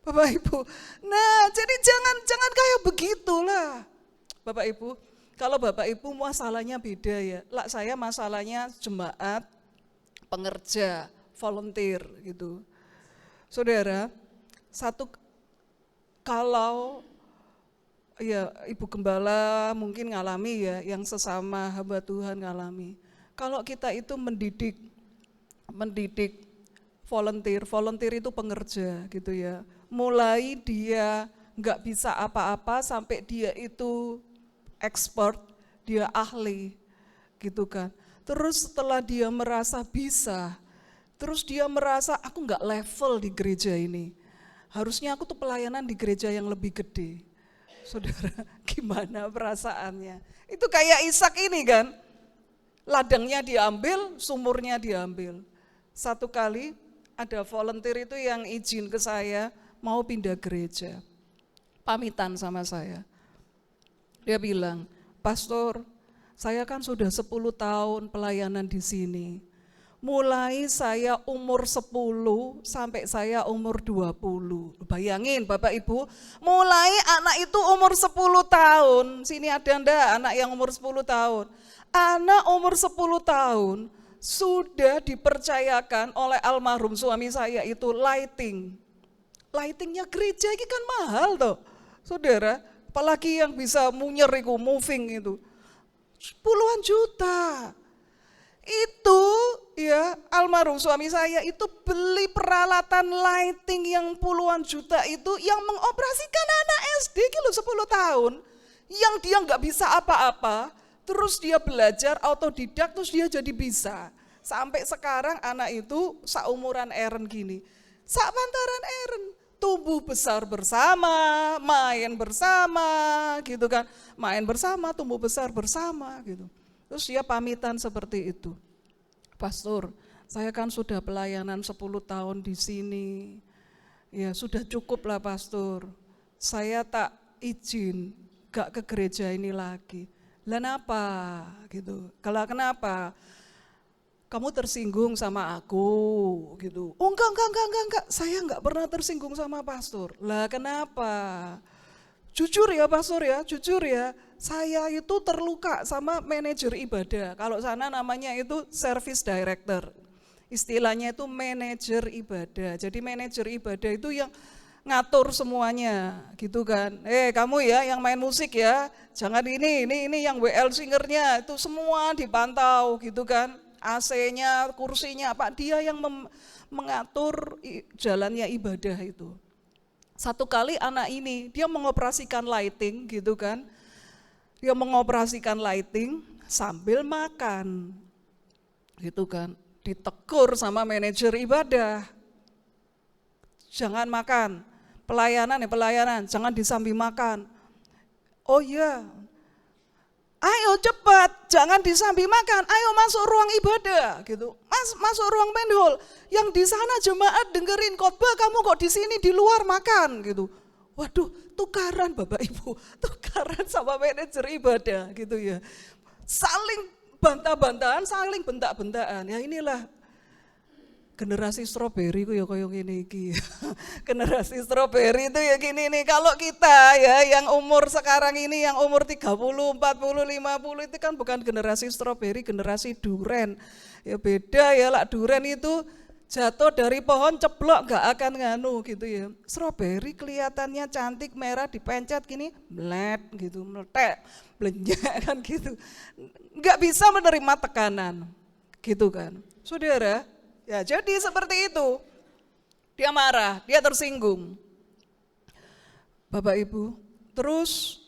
Speaker 2: Bapak Ibu. Nah jadi jangan kayak begitulah. Bapak Ibu, kalau Bapak Ibu masalahnya beda ya. Lah saya masalahnya jemaat, pengerja, volunteer gitu. Saudara, kalau ya Ibu Gembala mungkin ngalami ya, yang sesama hamba Tuhan ngalami. Kalau kita itu mendidik volunteer itu pengerja gitu ya. Mulai dia nggak bisa apa-apa sampai dia itu expert, dia ahli gitu kan. Terus setelah dia merasa bisa, terus dia merasa aku nggak level di gereja ini. Harusnya aku tuh pelayanan di gereja yang lebih gede. Saudara, gimana perasaannya? Itu kayak Ishak ini kan, ladangnya diambil, sumurnya diambil. Satu kali ada volunteer itu yang izin ke saya mau pindah gereja, pamitan sama saya. Dia bilang, pastor, saya kan sudah 10 tahun pelayanan di sini. Mulai saya umur 10 sampai saya umur 20. Bayangin Bapak Ibu, mulai anak itu umur 10 tahun. Sini ada enggak anak yang umur 10 tahun? Anak umur 10 tahun sudah dipercayakan oleh almarhum suami saya itu lighting. Lightingnya gereja ini kan mahal toh, saudara. Apalagi yang bisa munyer itu, moving itu. Puluhan juta. Itu ya almarhum suami saya itu beli peralatan lighting yang puluhan juta itu yang mengoperasikan anak SD gitu 10 tahun. Yang dia nggak bisa apa-apa, terus dia belajar autodidak, terus dia jadi bisa. Sampai sekarang anak itu seumuran Eren gini. Sapantaran Eren. Tumbuh besar bersama, main bersama gitu kan. Main bersama, tumbuh besar bersama gitu. Terus dia pamitan seperti itu. Pastor, saya kan sudah pelayanan 10 tahun di sini. Ya sudah cukup lah pastor, saya tak izin gak ke gereja ini lagi. Lah kenapa gitu? Kalau kenapa? Kamu tersinggung sama aku gitu. Oh enggak, saya enggak pernah tersinggung sama pastor. Lah kenapa? Jujur ya pastor ya, jujur ya. Saya itu terluka sama manajer ibadah. Kalau sana namanya itu service director. Istilahnya itu manajer ibadah. Jadi manajer ibadah itu yang ngatur semuanya gitu kan. Kamu ya yang main musik ya, jangan ini yang WL singernya itu semua dipantau gitu kan. AC-nya, kursinya apa, dia yang mengatur jalannya ibadah itu. Satu kali anak ini dia mengoperasikan lighting gitu kan. Dia mengoperasikan lighting sambil makan. Gitu kan. Ditegur sama manajer ibadah. Jangan makan. Pelayanan, jangan disambi makan. Oh iya. Ayo cepat, jangan disambi makan. Ayo masuk ruang ibadah gitu. Masuk ruang penhol. Yang di sana jemaat dengerin khotbah, kamu kok di sini di luar makan gitu. Waduh, tukaran Bapak Ibu, tukaran sama manajer ibadah gitu ya. Saling bantah-bantahan, saling bentak-bentakan. Ya inilah generasi stroberi ku ya kaya ngene iki. Generasi stroberi itu ya gini nih. Kalau kita ya yang umur sekarang ini yang umur 30, 40, 50 itu kan bukan generasi stroberi, generasi duren. Ya beda ya lah, duren itu jatuh dari pohon ceplok gak akan nganu gitu ya. Stroberi kelihatannya cantik merah dipencet gini mlet gitu, meletek, belenjak kan gitu. Gak bisa menerima tekanan gitu kan. Saudara, ya jadi seperti itu. Dia marah, dia tersinggung. Bapak Ibu, terus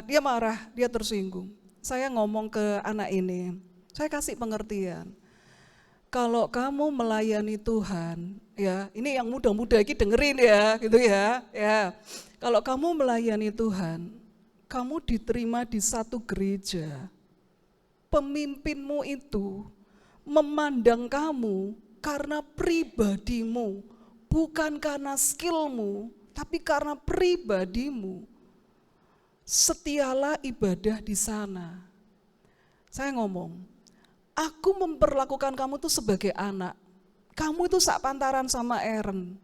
Speaker 2: dia marah, dia tersinggung. Saya ngomong ke anak ini, saya kasih pengertian. Kalau kamu melayani Tuhan, ya ini yang muda-muda ini dengerin ya, gitu ya. Ya, kalau kamu melayani Tuhan, kamu diterima di satu gereja. Pemimpinmu itu memandang kamu karena pribadimu, bukan karena skillmu, tapi karena pribadimu. Setialah ibadah di sana. Saya ngomong, aku memperlakukan kamu tuh sebagai anak. Kamu itu sak pantaran sama Aaron.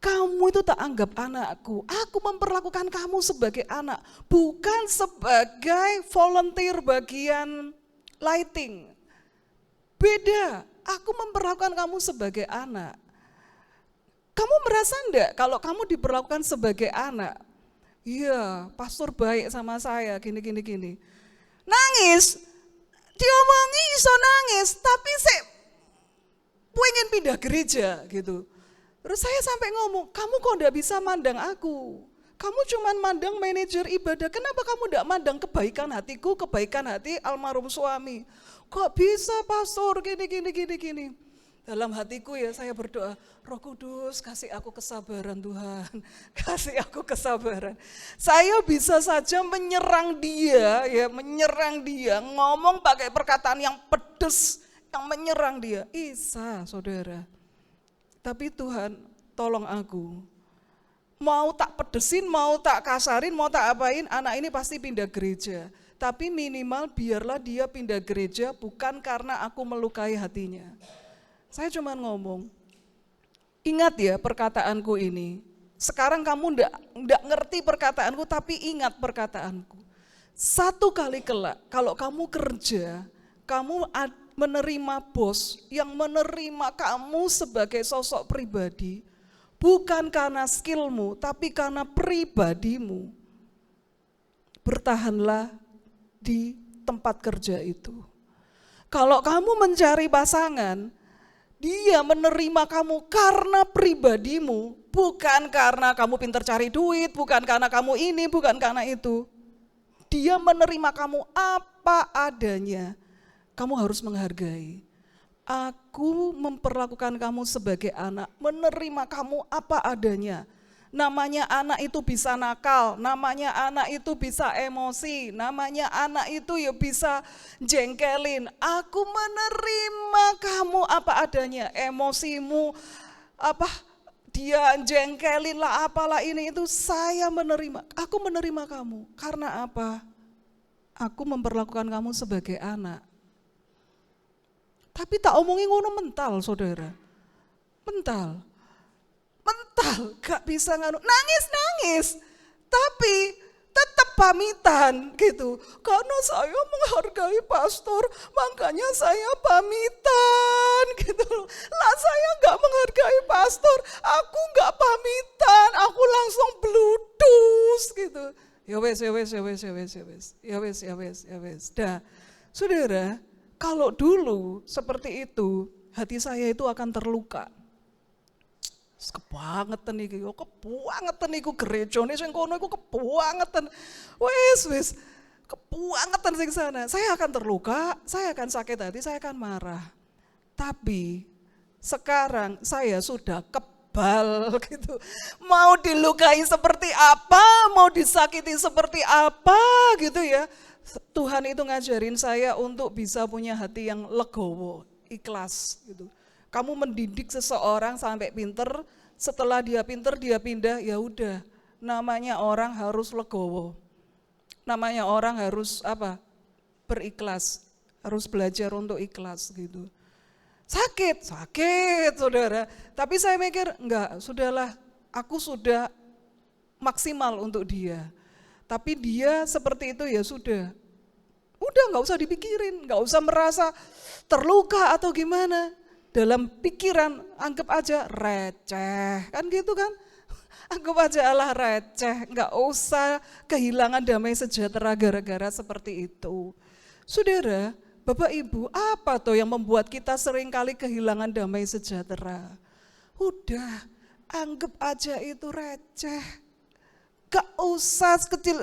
Speaker 2: Kamu itu tak anggap anakku. Aku memperlakukan kamu sebagai anak, bukan sebagai volunteer bagian lighting. Beda, aku memperlakukan kamu sebagai anak. Kamu merasa enggak kalau kamu diperlakukan sebagai anak? Iya, pastor baik sama saya, gini. Nangis, diomongi iso nangis, tapi saya pengen pindah gereja gitu. Terus saya sampai ngomong, kamu kok enggak bisa mandang aku? Kamu cuma mandang manajer ibadah, kenapa kamu enggak mandang kebaikan hatiku, kebaikan hati almarhum suami? Kok bisa pastor gini. Dalam hatiku ya saya berdoa, Roh Kudus kasih aku kesabaran Tuhan, kasih aku kesabaran. Saya bisa saja menyerang dia, ngomong pakai perkataan yang pedes, yang menyerang dia. Isa saudara. Tapi Tuhan tolong aku, mau tak pedesin, mau tak kasarin, mau tak apain, anak ini pasti pindah gereja. Tapi minimal biarlah dia pindah gereja bukan karena aku melukai hatinya. Saya cuma ngomong, ingat ya perkataanku ini. Sekarang kamu enggak ngerti perkataanku tapi ingat perkataanku. Satu kali kelak kalau kamu kerja, kamu menerima bos yang menerima kamu sebagai sosok pribadi, bukan karena skillmu, tapi karena pribadimu. Bertahanlah di tempat kerja itu. Kalau kamu mencari pasangan, dia menerima kamu karena pribadimu, bukan karena kamu pintar cari duit, bukan karena kamu ini, bukan karena itu. Dia menerima kamu apa adanya. Kamu harus menghargai. Aku memperlakukan kamu sebagai anak, menerima kamu apa adanya. Namanya anak itu bisa nakal, namanya anak itu bisa emosi, namanya anak itu ya bisa jengkelin. Aku menerima kamu apa adanya, emosimu, dia jengkelin lah apalah ini itu saya menerima. Aku menerima kamu. Karena apa? Aku memperlakukan kamu sebagai anak. Tapi tak omongin ngono mental, saudara. Mental, gak bisa nangis. Tapi tetap pamitan gitu. Karena saya menghargai pastor, makanya saya pamitan gitu. Lah saya gak menghargai pastor, aku gak pamitan, aku langsung bludus gitu. Ya wes. Dah, saudara, kalau dulu seperti itu, hati saya itu akan terluka. Kebangetan iku gerejane sing kono iku kebangetan. Wis kebangetan sing sana. Saya akan terluka, saya akan sakit hati, saya akan marah. Tapi sekarang saya sudah kebal gitu. Mau dilukai seperti apa, mau disakiti seperti apa gitu ya. Tuhan itu ngajarin saya untuk bisa punya hati yang legowo, ikhlas gitu. Kamu mendidik seseorang sampai pinter, setelah dia pinter dia pindah, ya udah. Namanya orang harus legowo. Namanya orang harus berikhlas, harus belajar untuk ikhlas gitu. Sakit saudara. Tapi saya mikir enggak, sudahlah, aku sudah maksimal untuk dia. Tapi dia seperti itu ya sudah. Udah enggak usah dipikirin, enggak usah merasa terluka atau gimana. Dalam pikiran anggap aja receh, kan gitu kan? Anggap aja Allah receh, enggak usah kehilangan damai sejahtera gara-gara seperti itu. Saudara, Bapak Ibu, apa tuh yang membuat kita seringkali kehilangan damai sejahtera? Udah, anggap aja itu receh. Gak usah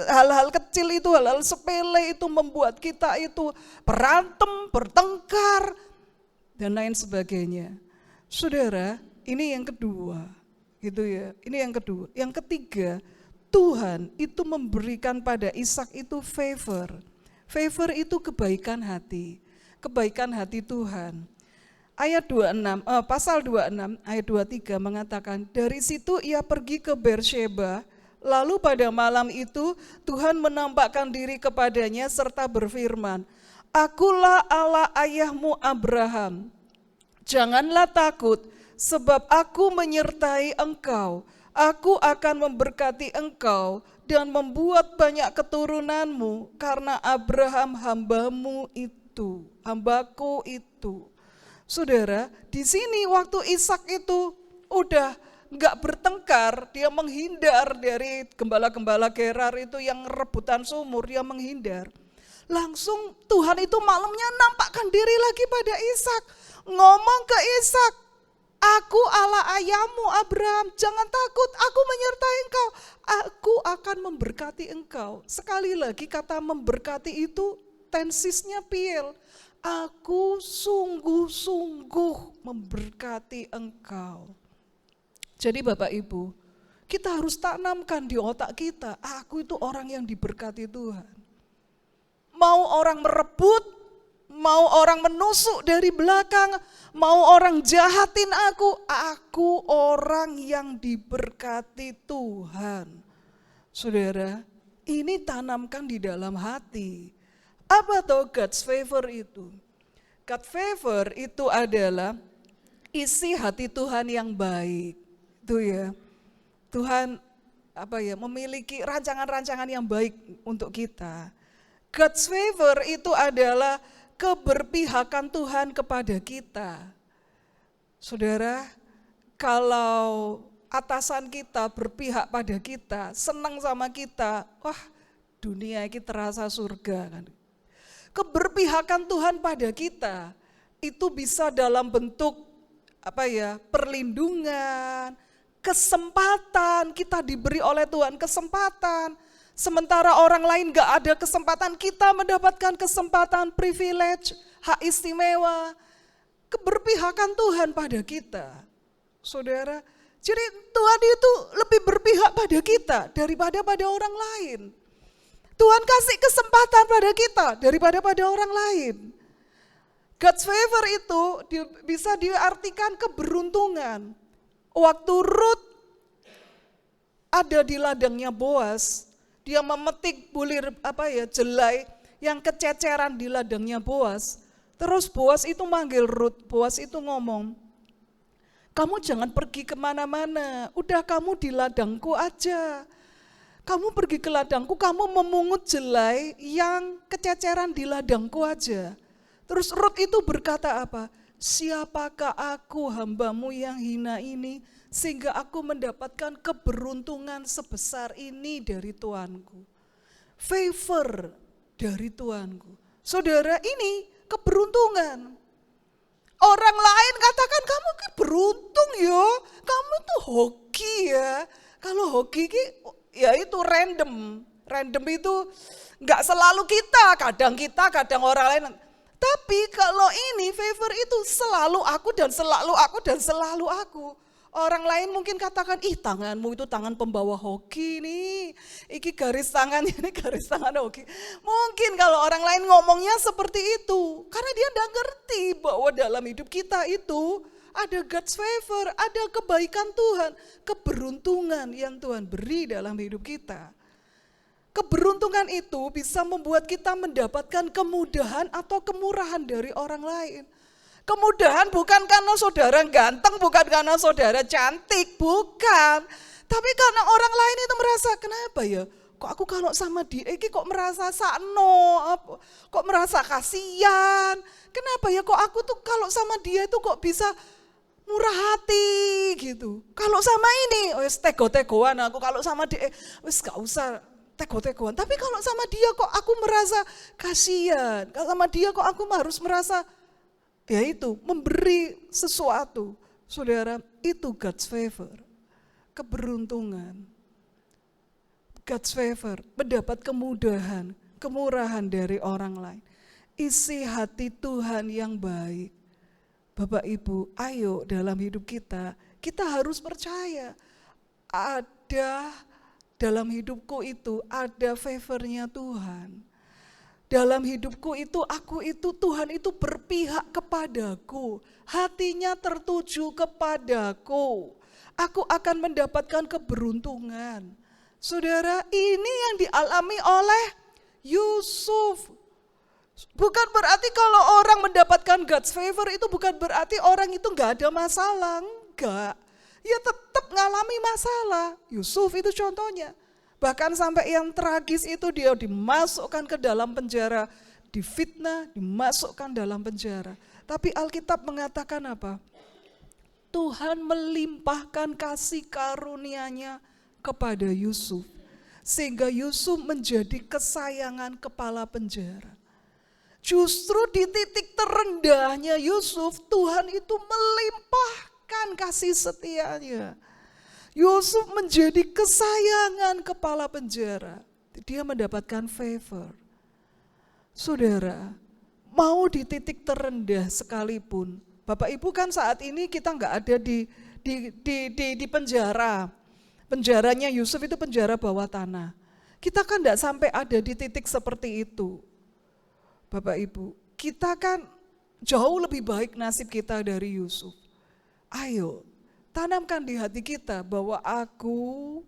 Speaker 2: hal-hal kecil itu, hal-hal sepele itu membuat kita itu berantem, bertengkar, dan lain sebagainya. Saudara, ini yang kedua, gitu ya. Ini yang kedua. Yang ketiga, Tuhan itu memberikan pada Ishak itu favor. Favor itu kebaikan hati Tuhan. Ayat 26, pasal 26 ayat 23 mengatakan, dari situ ia pergi ke Beersheba, lalu pada malam itu Tuhan menampakkan diri kepadanya serta berfirman, Akulah Allah ayahmu Abraham, janganlah takut sebab aku menyertai engkau, aku akan memberkati engkau dan membuat banyak keturunanmu karena Abraham hambaku itu. Saudara, di sini waktu Ishak itu udah enggak bertengkar, dia menghindar dari gembala-gembala Gerar itu yang rebutan sumur, dia menghindar. Langsung Tuhan itu malamnya nampakkan diri lagi pada Ishak, ngomong ke Ishak, aku Allah ayahmu Abraham, jangan takut, aku menyertai engkau, aku akan memberkati engkau. Sekali lagi kata memberkati itu tensisnya piel, aku sungguh-sungguh memberkati engkau. Jadi Bapak Ibu, kita harus tanamkan di otak kita, aku itu orang yang diberkati Tuhan. Mau orang merebut, mau orang menusuk dari belakang, mau orang jahatin aku orang yang diberkati Tuhan. Saudara, ini tanamkan di dalam hati. Apa tuh God's favor itu? God's favor itu adalah isi hati Tuhan yang baik. Itu ya. Tuhan memiliki rancangan-rancangan yang baik untuk kita. God's favor itu adalah keberpihakan Tuhan kepada kita. Saudara, kalau atasan kita berpihak pada kita, senang sama kita, wah dunia ini terasa surga kan. Keberpihakan Tuhan pada kita itu bisa dalam bentuk perlindungan, kesempatan, kita diberi oleh Tuhan kesempatan. Sementara orang lain gak ada kesempatan, kita mendapatkan kesempatan, privilege, hak istimewa, keberpihakan Tuhan pada kita. Saudara, jadi Tuhan itu lebih berpihak pada kita daripada pada orang lain. Tuhan kasih kesempatan pada kita daripada pada orang lain. God's favor itu bisa diartikan keberuntungan. Waktu Ruth ada di ladangnya Boas, dia memetik bulir jelai yang kececeran di ladangnya Boas. Terus Boas itu manggil Ruth, Boas itu ngomong, kamu jangan pergi kemana-mana, udah kamu di ladangku aja. Kamu pergi ke ladangku, kamu memungut jelai yang kececeran di ladangku aja. Terus Ruth itu berkata apa? Siapakah aku hambamu yang hina ini, sehingga aku mendapatkan keberuntungan sebesar ini dari Tuanku. Favor dari Tuanku. Saudara, ini keberuntungan. Orang lain katakan kamu beruntung yo, kamu tuh hoki ya. Kalau hoki ya itu random. Random itu nggak selalu kita, kadang orang lain. Tapi kalau ini favor itu selalu aku dan selalu aku dan selalu aku. Orang lain mungkin katakan, ih tanganmu itu tangan pembawa hoki nih. Iki garis tangannya ini garis tangan hoki. Mungkin kalau orang lain ngomongnya seperti itu. Karena dia tidak ngerti bahwa dalam hidup kita itu ada God's favor, ada kebaikan Tuhan. Keberuntungan yang Tuhan beri dalam hidup kita. Keberuntungan itu bisa membuat kita mendapatkan kemudahan atau kemurahan dari orang lain. Kemudahan bukan karena saudara ganteng, bukan karena saudara cantik, bukan. Tapi karena orang lain itu merasa, kenapa ya? Kok aku kalau sama dia, kok merasa sakno, kok merasa kasihan. Kenapa ya kok aku tuh kalau sama dia itu kok bisa murah hati gitu. Kalau sama ini, wes tego-tegoan aku, kalau sama dia, wes gak usah tego-tegoan. Tapi kalau sama dia kok aku merasa kasihan. Kalau sama dia kok aku harus merasa yaitu memberi sesuatu. Saudara, itu God's favor. Keberuntungan. God's favor, mendapat kemudahan, kemurahan dari orang lain. Isi hati Tuhan yang baik. Bapak Ibu, ayo dalam hidup kita harus percaya. Ada dalam hidupku itu, ada favornya Tuhan. Dalam hidupku itu, aku itu, Tuhan itu berpihak kepadaku. Hatinya tertuju kepadaku. Aku akan mendapatkan keberuntungan. Saudara, ini yang dialami oleh Yusuf. Bukan berarti kalau orang mendapatkan God's favor itu bukan berarti orang itu gak ada masalah. Enggak. Ya tetap ngalami masalah. Yusuf itu contohnya. Bahkan sampai yang tragis itu dia dimasukkan ke dalam penjara, difitnah, dimasukkan dalam penjara. Tapi Alkitab mengatakan apa? Tuhan melimpahkan kasih karunia-Nya kepada Yusuf. Sehingga Yusuf menjadi kesayangan kepala penjara. Justru di titik terendahnya Yusuf, Tuhan itu melimpahkan kasih setia-Nya. Yusuf menjadi kesayangan kepala penjara. Dia mendapatkan favor. Saudara, mau di titik terendah sekalipun. Bapak Ibu kan saat ini kita nggak ada di penjara. Penjaranya Yusuf itu penjara bawah tanah. Kita kan nggak sampai ada di titik seperti itu. Bapak Ibu, kita kan jauh lebih baik nasib kita dari Yusuf. Ayo, tanamkan di hati kita bahwa aku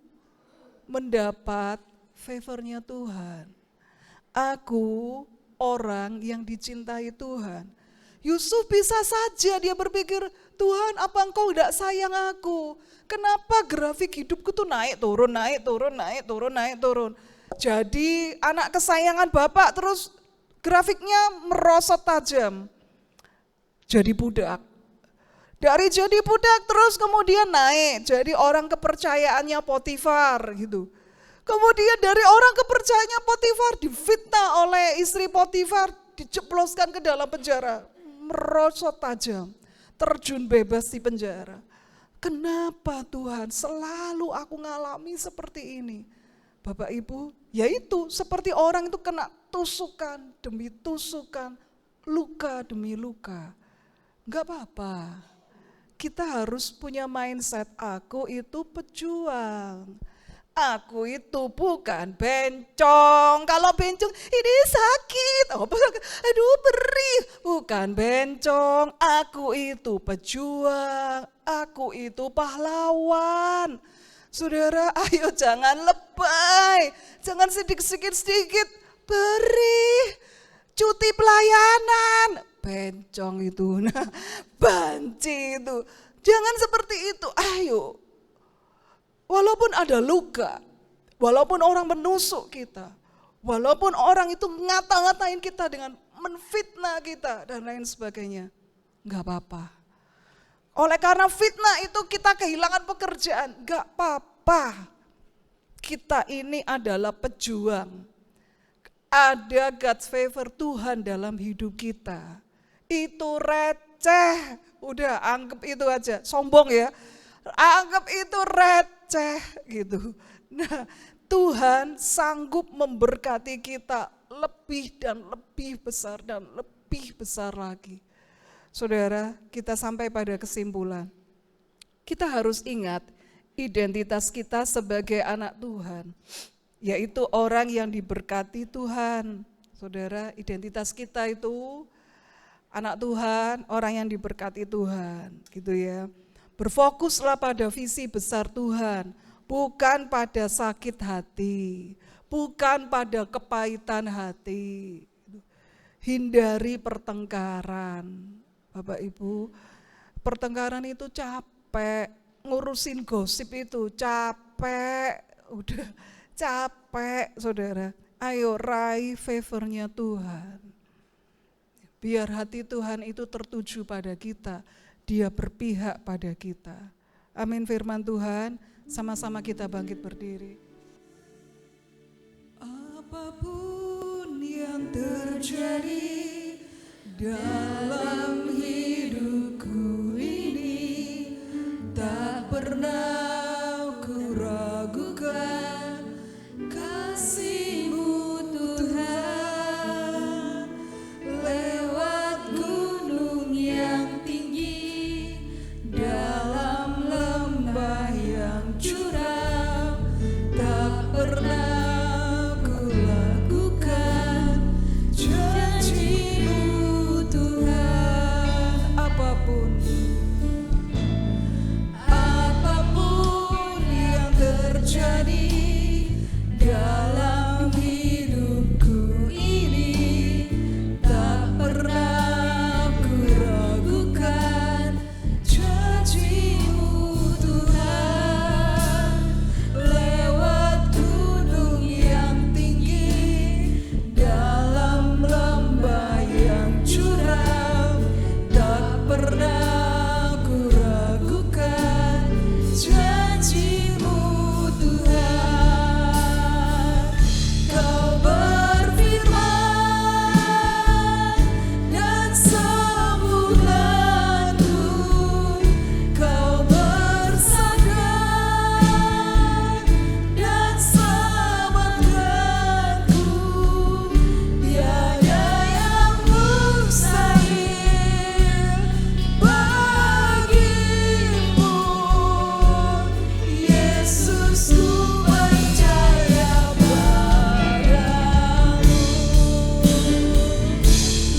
Speaker 2: mendapat favornya Tuhan. Aku orang yang dicintai Tuhan. Yusuf bisa saja dia berpikir, Tuhan apa engkau tidak sayang aku? Kenapa grafik hidupku tuh naik turun, naik turun, naik turun, naik turun. Jadi anak kesayangan Bapak terus grafiknya merosot tajam. Jadi budak. Dari jadi budak terus kemudian naik, jadi orang kepercayaannya Potifar gitu. Kemudian dari orang kepercayaannya Potifar difitnah oleh istri Potifar, dijebloskan ke dalam penjara, merosot tajam, terjun bebas di penjara. Kenapa Tuhan selalu aku ngalami seperti ini? Bapak Ibu, yaitu seperti orang itu kena tusukan demi tusukan, luka demi luka. Enggak apa-apa. Kita harus punya mindset, aku itu pejuang. Aku itu bukan bencong. Kalau bencong ini sakit. Aduh perih. Bukan bencong. Aku itu pejuang. Aku itu pahlawan. Saudara, ayo jangan lebay. Jangan sedikit perih. Cuti pelayanan. Bencong itu. Nah, banci itu. Jangan seperti itu. Ayo. Walaupun ada luka, walaupun orang menusuk kita, walaupun orang itu ngata-ngatain kita dengan menfitnah kita dan lain sebagainya, enggak apa-apa. Oleh karena fitnah itu kita kehilangan pekerjaan, enggak apa-apa. Kita ini adalah pejuang. Ada God's favor Tuhan dalam hidup kita. Itu receh, udah anggap itu aja, sombong ya. Anggap itu receh gitu. Nah, Tuhan sanggup memberkati kita lebih dan lebih besar dan lebih besar lagi. Saudara, kita sampai pada kesimpulan. Kita harus ingat identitas kita sebagai anak Tuhan, yaitu orang yang diberkati Tuhan. Saudara, identitas kita itu anak Tuhan, orang yang diberkati Tuhan, gitu ya. Berfokuslah pada visi besar Tuhan, bukan pada sakit hati, bukan pada kepahitan hati. Hindari pertengkaran. Bapak Ibu, pertengkaran itu capek, ngurusin gosip itu capek, udah capek saudara. Ayo raih favornya Tuhan. Biar hati Tuhan itu tertuju pada kita. Dia berpihak pada kita. Amin firman Tuhan, sama-sama kita bangkit berdiri. Apapun yang terjadi dalam hidupku ini, tak pernah ku ragukan kasih-Mu Tuhan. Lewat gunung yang tinggi, dalam lembah yang curam, tak pernah ku lakukan janji-Mu Tuhan. Apapun yang terjadi dalam hidupku ini, tak pernah ku ragukan janji-Mu Tuhan. Lewat gunung yang tinggi, dalam lembah yang curam, tak pernah ku ragukan janji-Mu Tuhan. Kau berfirman dan sembuhkanku, Kau bersabda dan selamatkanku. Tiada yang mustahil bagimu, Yesus, ku percaya padamu.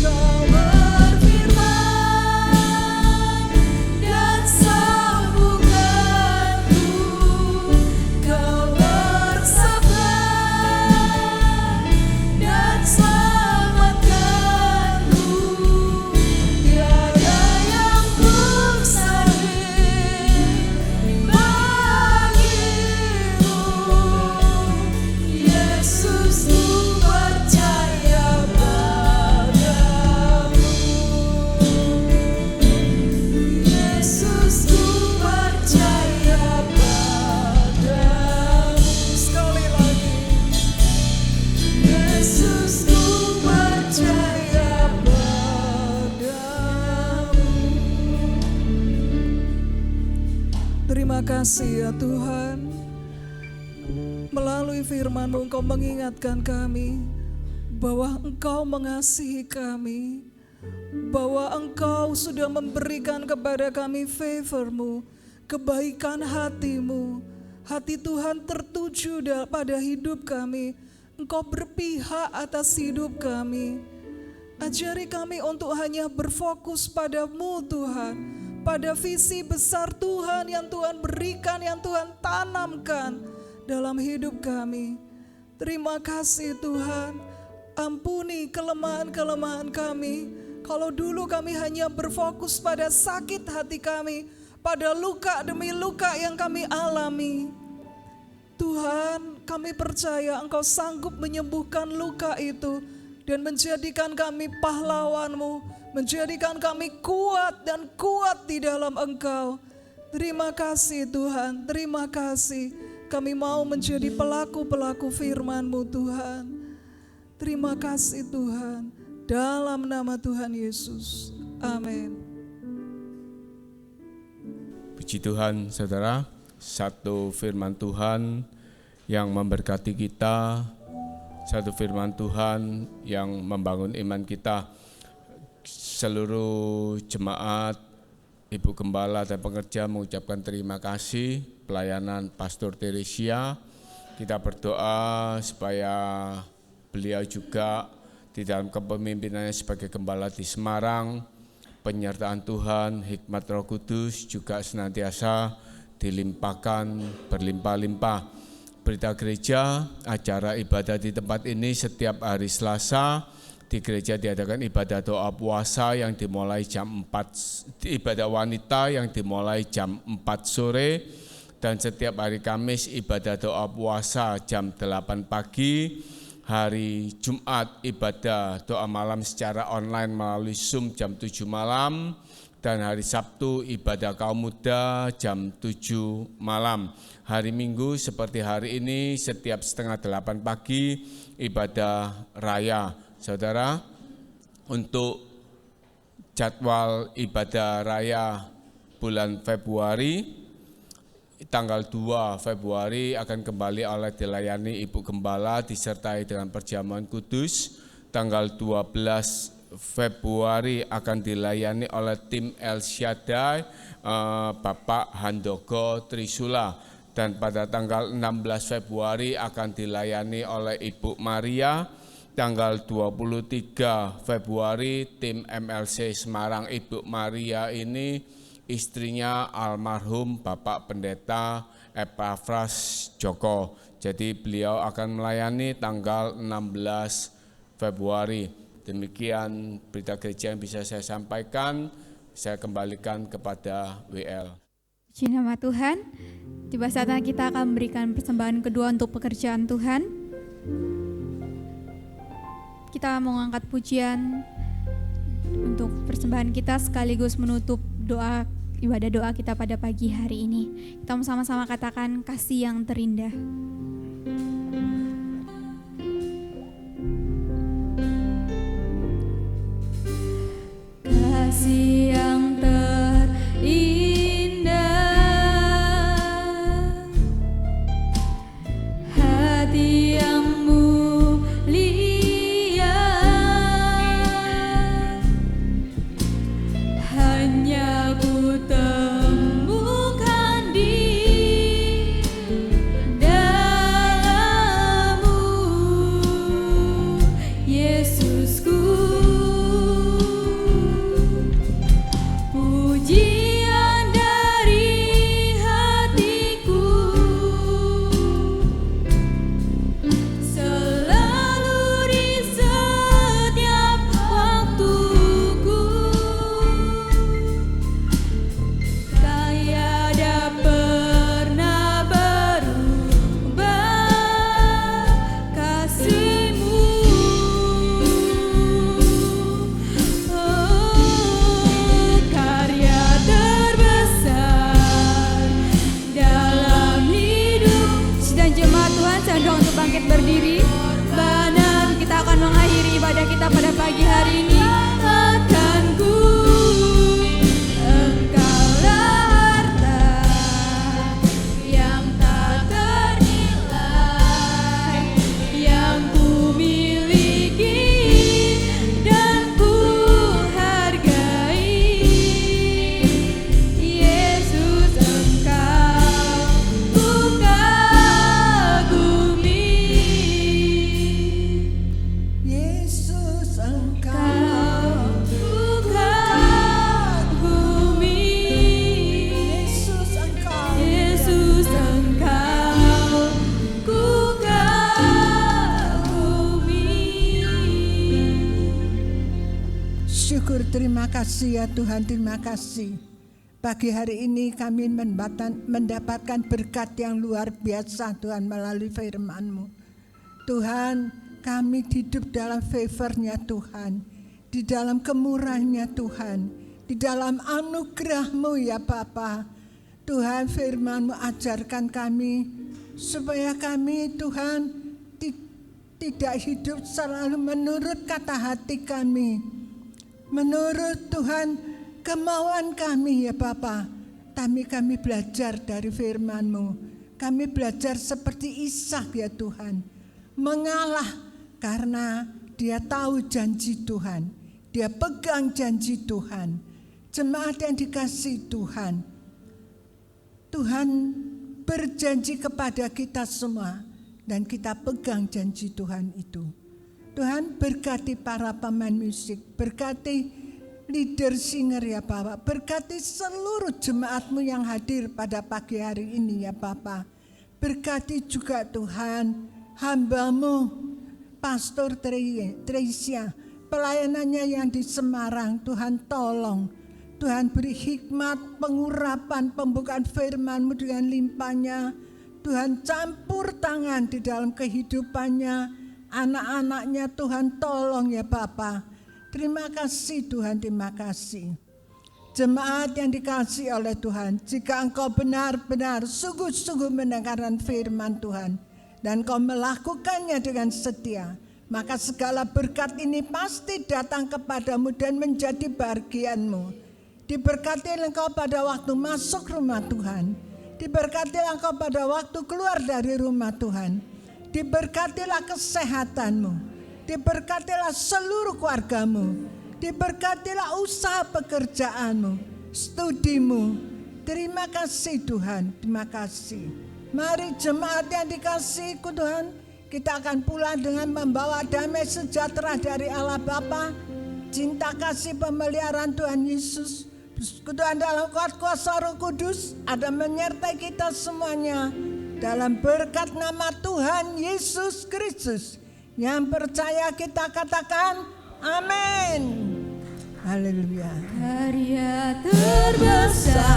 Speaker 2: Kau berfirman dan sembuhkanku, Kau bersabda dan selamatkanku. Tiada yang mustahil bagimu, Yesus, ku percaya padamu. Yesus, ku percaya padamu. Sekali lagi, Yesus, ku percaya padamu. Terima kasih ya Tuhan. Melalui firman-Mu Engkau mengingatkan kami bahwa Engkau mengasihi kami, bahwa Engkau sudah memberikan kepada kami favor-Mu, kebaikan hati-Mu, Hati Tuhan tertuju pada hidup kami. Engkau berpihak atas hidup kami. Ajari kami untuk hanya berfokus padamu Tuhan, pada visi besar Tuhan yang Tuhan berikan, yang Tuhan tanamkan dalam hidup kami. Terima kasih Tuhan, ampuni kelemahan-kelemahan kami. Kalau dulu kami hanya berfokus pada sakit hati kami, pada luka demi luka yang kami alami. Tuhan, kami percaya Engkau sanggup menyembuhkan luka itu dan menjadikan kami pahlawan-Mu, menjadikan kami kuat dan kuat di dalam Engkau. Terima kasih Tuhan, terima kasih. Kami mau menjadi pelaku-pelaku firman-Mu Tuhan. Terima kasih Tuhan, dalam nama Tuhan Yesus. Amin.
Speaker 3: Puji Tuhan saudara, satu firman Tuhan yang memberkati kita, satu firman Tuhan yang membangun iman kita. Seluruh jemaat, Ibu Gembala dan pengerja mengucapkan terima kasih pelayanan Pastor Teresia. Kita berdoa supaya beliau juga di dalam kepemimpinannya sebagai gembala di Semarang, penyertaan Tuhan, hikmat Roh Kudus juga senantiasa dilimpahkan berlimpah-limpah. Berita Gereja, acara ibadah di tempat ini setiap hari Selasa. Di gereja diadakan ibadah doa puasa yang dimulai jam 4, ibadah wanita yang dimulai jam 4 sore. Dan setiap hari Kamis ibadah doa puasa jam 8 pagi. Hari Jumat ibadah doa malam secara online melalui Zoom jam 7 malam. Dan hari Sabtu ibadah kaum muda jam 7 malam. Hari Minggu seperti hari ini setiap 7:30 pagi ibadah raya. Saudara, untuk jadwal ibadah raya bulan Februari, tanggal 2 Februari akan kembali oleh dilayani Ibu Gembala disertai dengan perjamuan kudus. Tanggal 12 Februari akan dilayani oleh tim El Shaddai, Bapak Handogo Trisula. Dan pada tanggal 16 Februari akan dilayani oleh Ibu Maria. Tanggal 23 Februari tim MLC Semarang Ibu Maria ini istrinya almarhum Bapak Pendeta Epafras Joko. Jadi beliau akan melayani tanggal 16 Februari. Demikian berita gereja yang bisa saya sampaikan. Saya kembalikan kepada WL.
Speaker 1: Puji nama Tuhan. Tiba saatnya kita akan memberikan persembahan kedua untuk pekerjaan Tuhan. Kita mau angkat pujian untuk persembahan kita sekaligus menutup doa ibadah doa kita pada pagi hari ini. Kita mau sama-sama katakan kasih yang terindah. Kasih yang terindah, hati yang mulia, hanya ku temukan di dalam-Mu, Yesusku. Pujian dari hatiku, selalu di setiap waktuku, tiada pernah berubah kasih-Mu. Karya terbesar dalam hidup. Sidang jemaat Tuhan, saya undang untuk bangkit berdiri. Dan kita akan mengakhiri ibadah kita pada pagi hari ini. Akanku, Engkaulah harta yang tak ternilai, yang ku miliki dan ku hargai. Yesus, Engkau bukan
Speaker 4: kasih ya Tuhan, terima kasih. Pagi hari ini kami mendapatkan berkat yang luar biasa Tuhan melalui firman-Mu. Tuhan, kami hidup dalam favor-Nya Tuhan, di dalam kemurahan-Nya Tuhan, di dalam anugerah-Mu ya Bapa. Tuhan, firman-Mu ajarkan kami supaya kami Tuhan tidak hidup selalu menurut kata hati kami, menurut Tuhan kemauan kami ya Bapa. Kami belajar dari firman-Mu. Kami belajar seperti Ishak ya Tuhan, mengalah karena dia tahu janji Tuhan, dia pegang janji Tuhan. Jemaat yang dikasihi Tuhan, Tuhan berjanji kepada kita semua dan kita pegang janji Tuhan itu. Tuhan berkati para pemain musik, berkati leader singer ya Bapak, berkati seluruh jemaat-Mu yang hadir pada pagi hari ini ya Bapak. Berkati juga Tuhan hamba-Mu Pastor Tresia, pelayanannya yang di Semarang. Tuhan tolong, Tuhan beri hikmat, pengurapan, pembukaan firman-Mu dengan limpahnya. Tuhan campur tangan di dalam kehidupannya, anak-anaknya. Tuhan tolong ya Bapak. Terima kasih Tuhan, terima kasih. Jemaat yang dikasihi oleh Tuhan, jika engkau benar-benar sungguh-sungguh mendengarkan firman Tuhan dan engkau melakukannya dengan setia, maka segala berkat ini pasti datang kepadamu dan menjadi bagianmu. Diberkati engkau pada waktu masuk rumah Tuhan, diberkati engkau pada waktu keluar dari rumah Tuhan, diberkatilah kesehatanmu, diberkatilah seluruh keluargamu, diberkatilah usaha pekerjaanmu, studimu. Terima kasih Tuhan, terima kasih. Mari jemaat yang dikasihi Tuhan, kita akan pulang dengan membawa damai sejahtera dari Allah Bapa, cinta kasih pemeliharaan Tuhan Yesus, persekutuan dalam kuasa Roh Kudus ada menyertai kita semuanya. Dalam berkat nama Tuhan Yesus Kristus. Yang percaya kita katakan amin. Haleluya.
Speaker 1: Karya terbesar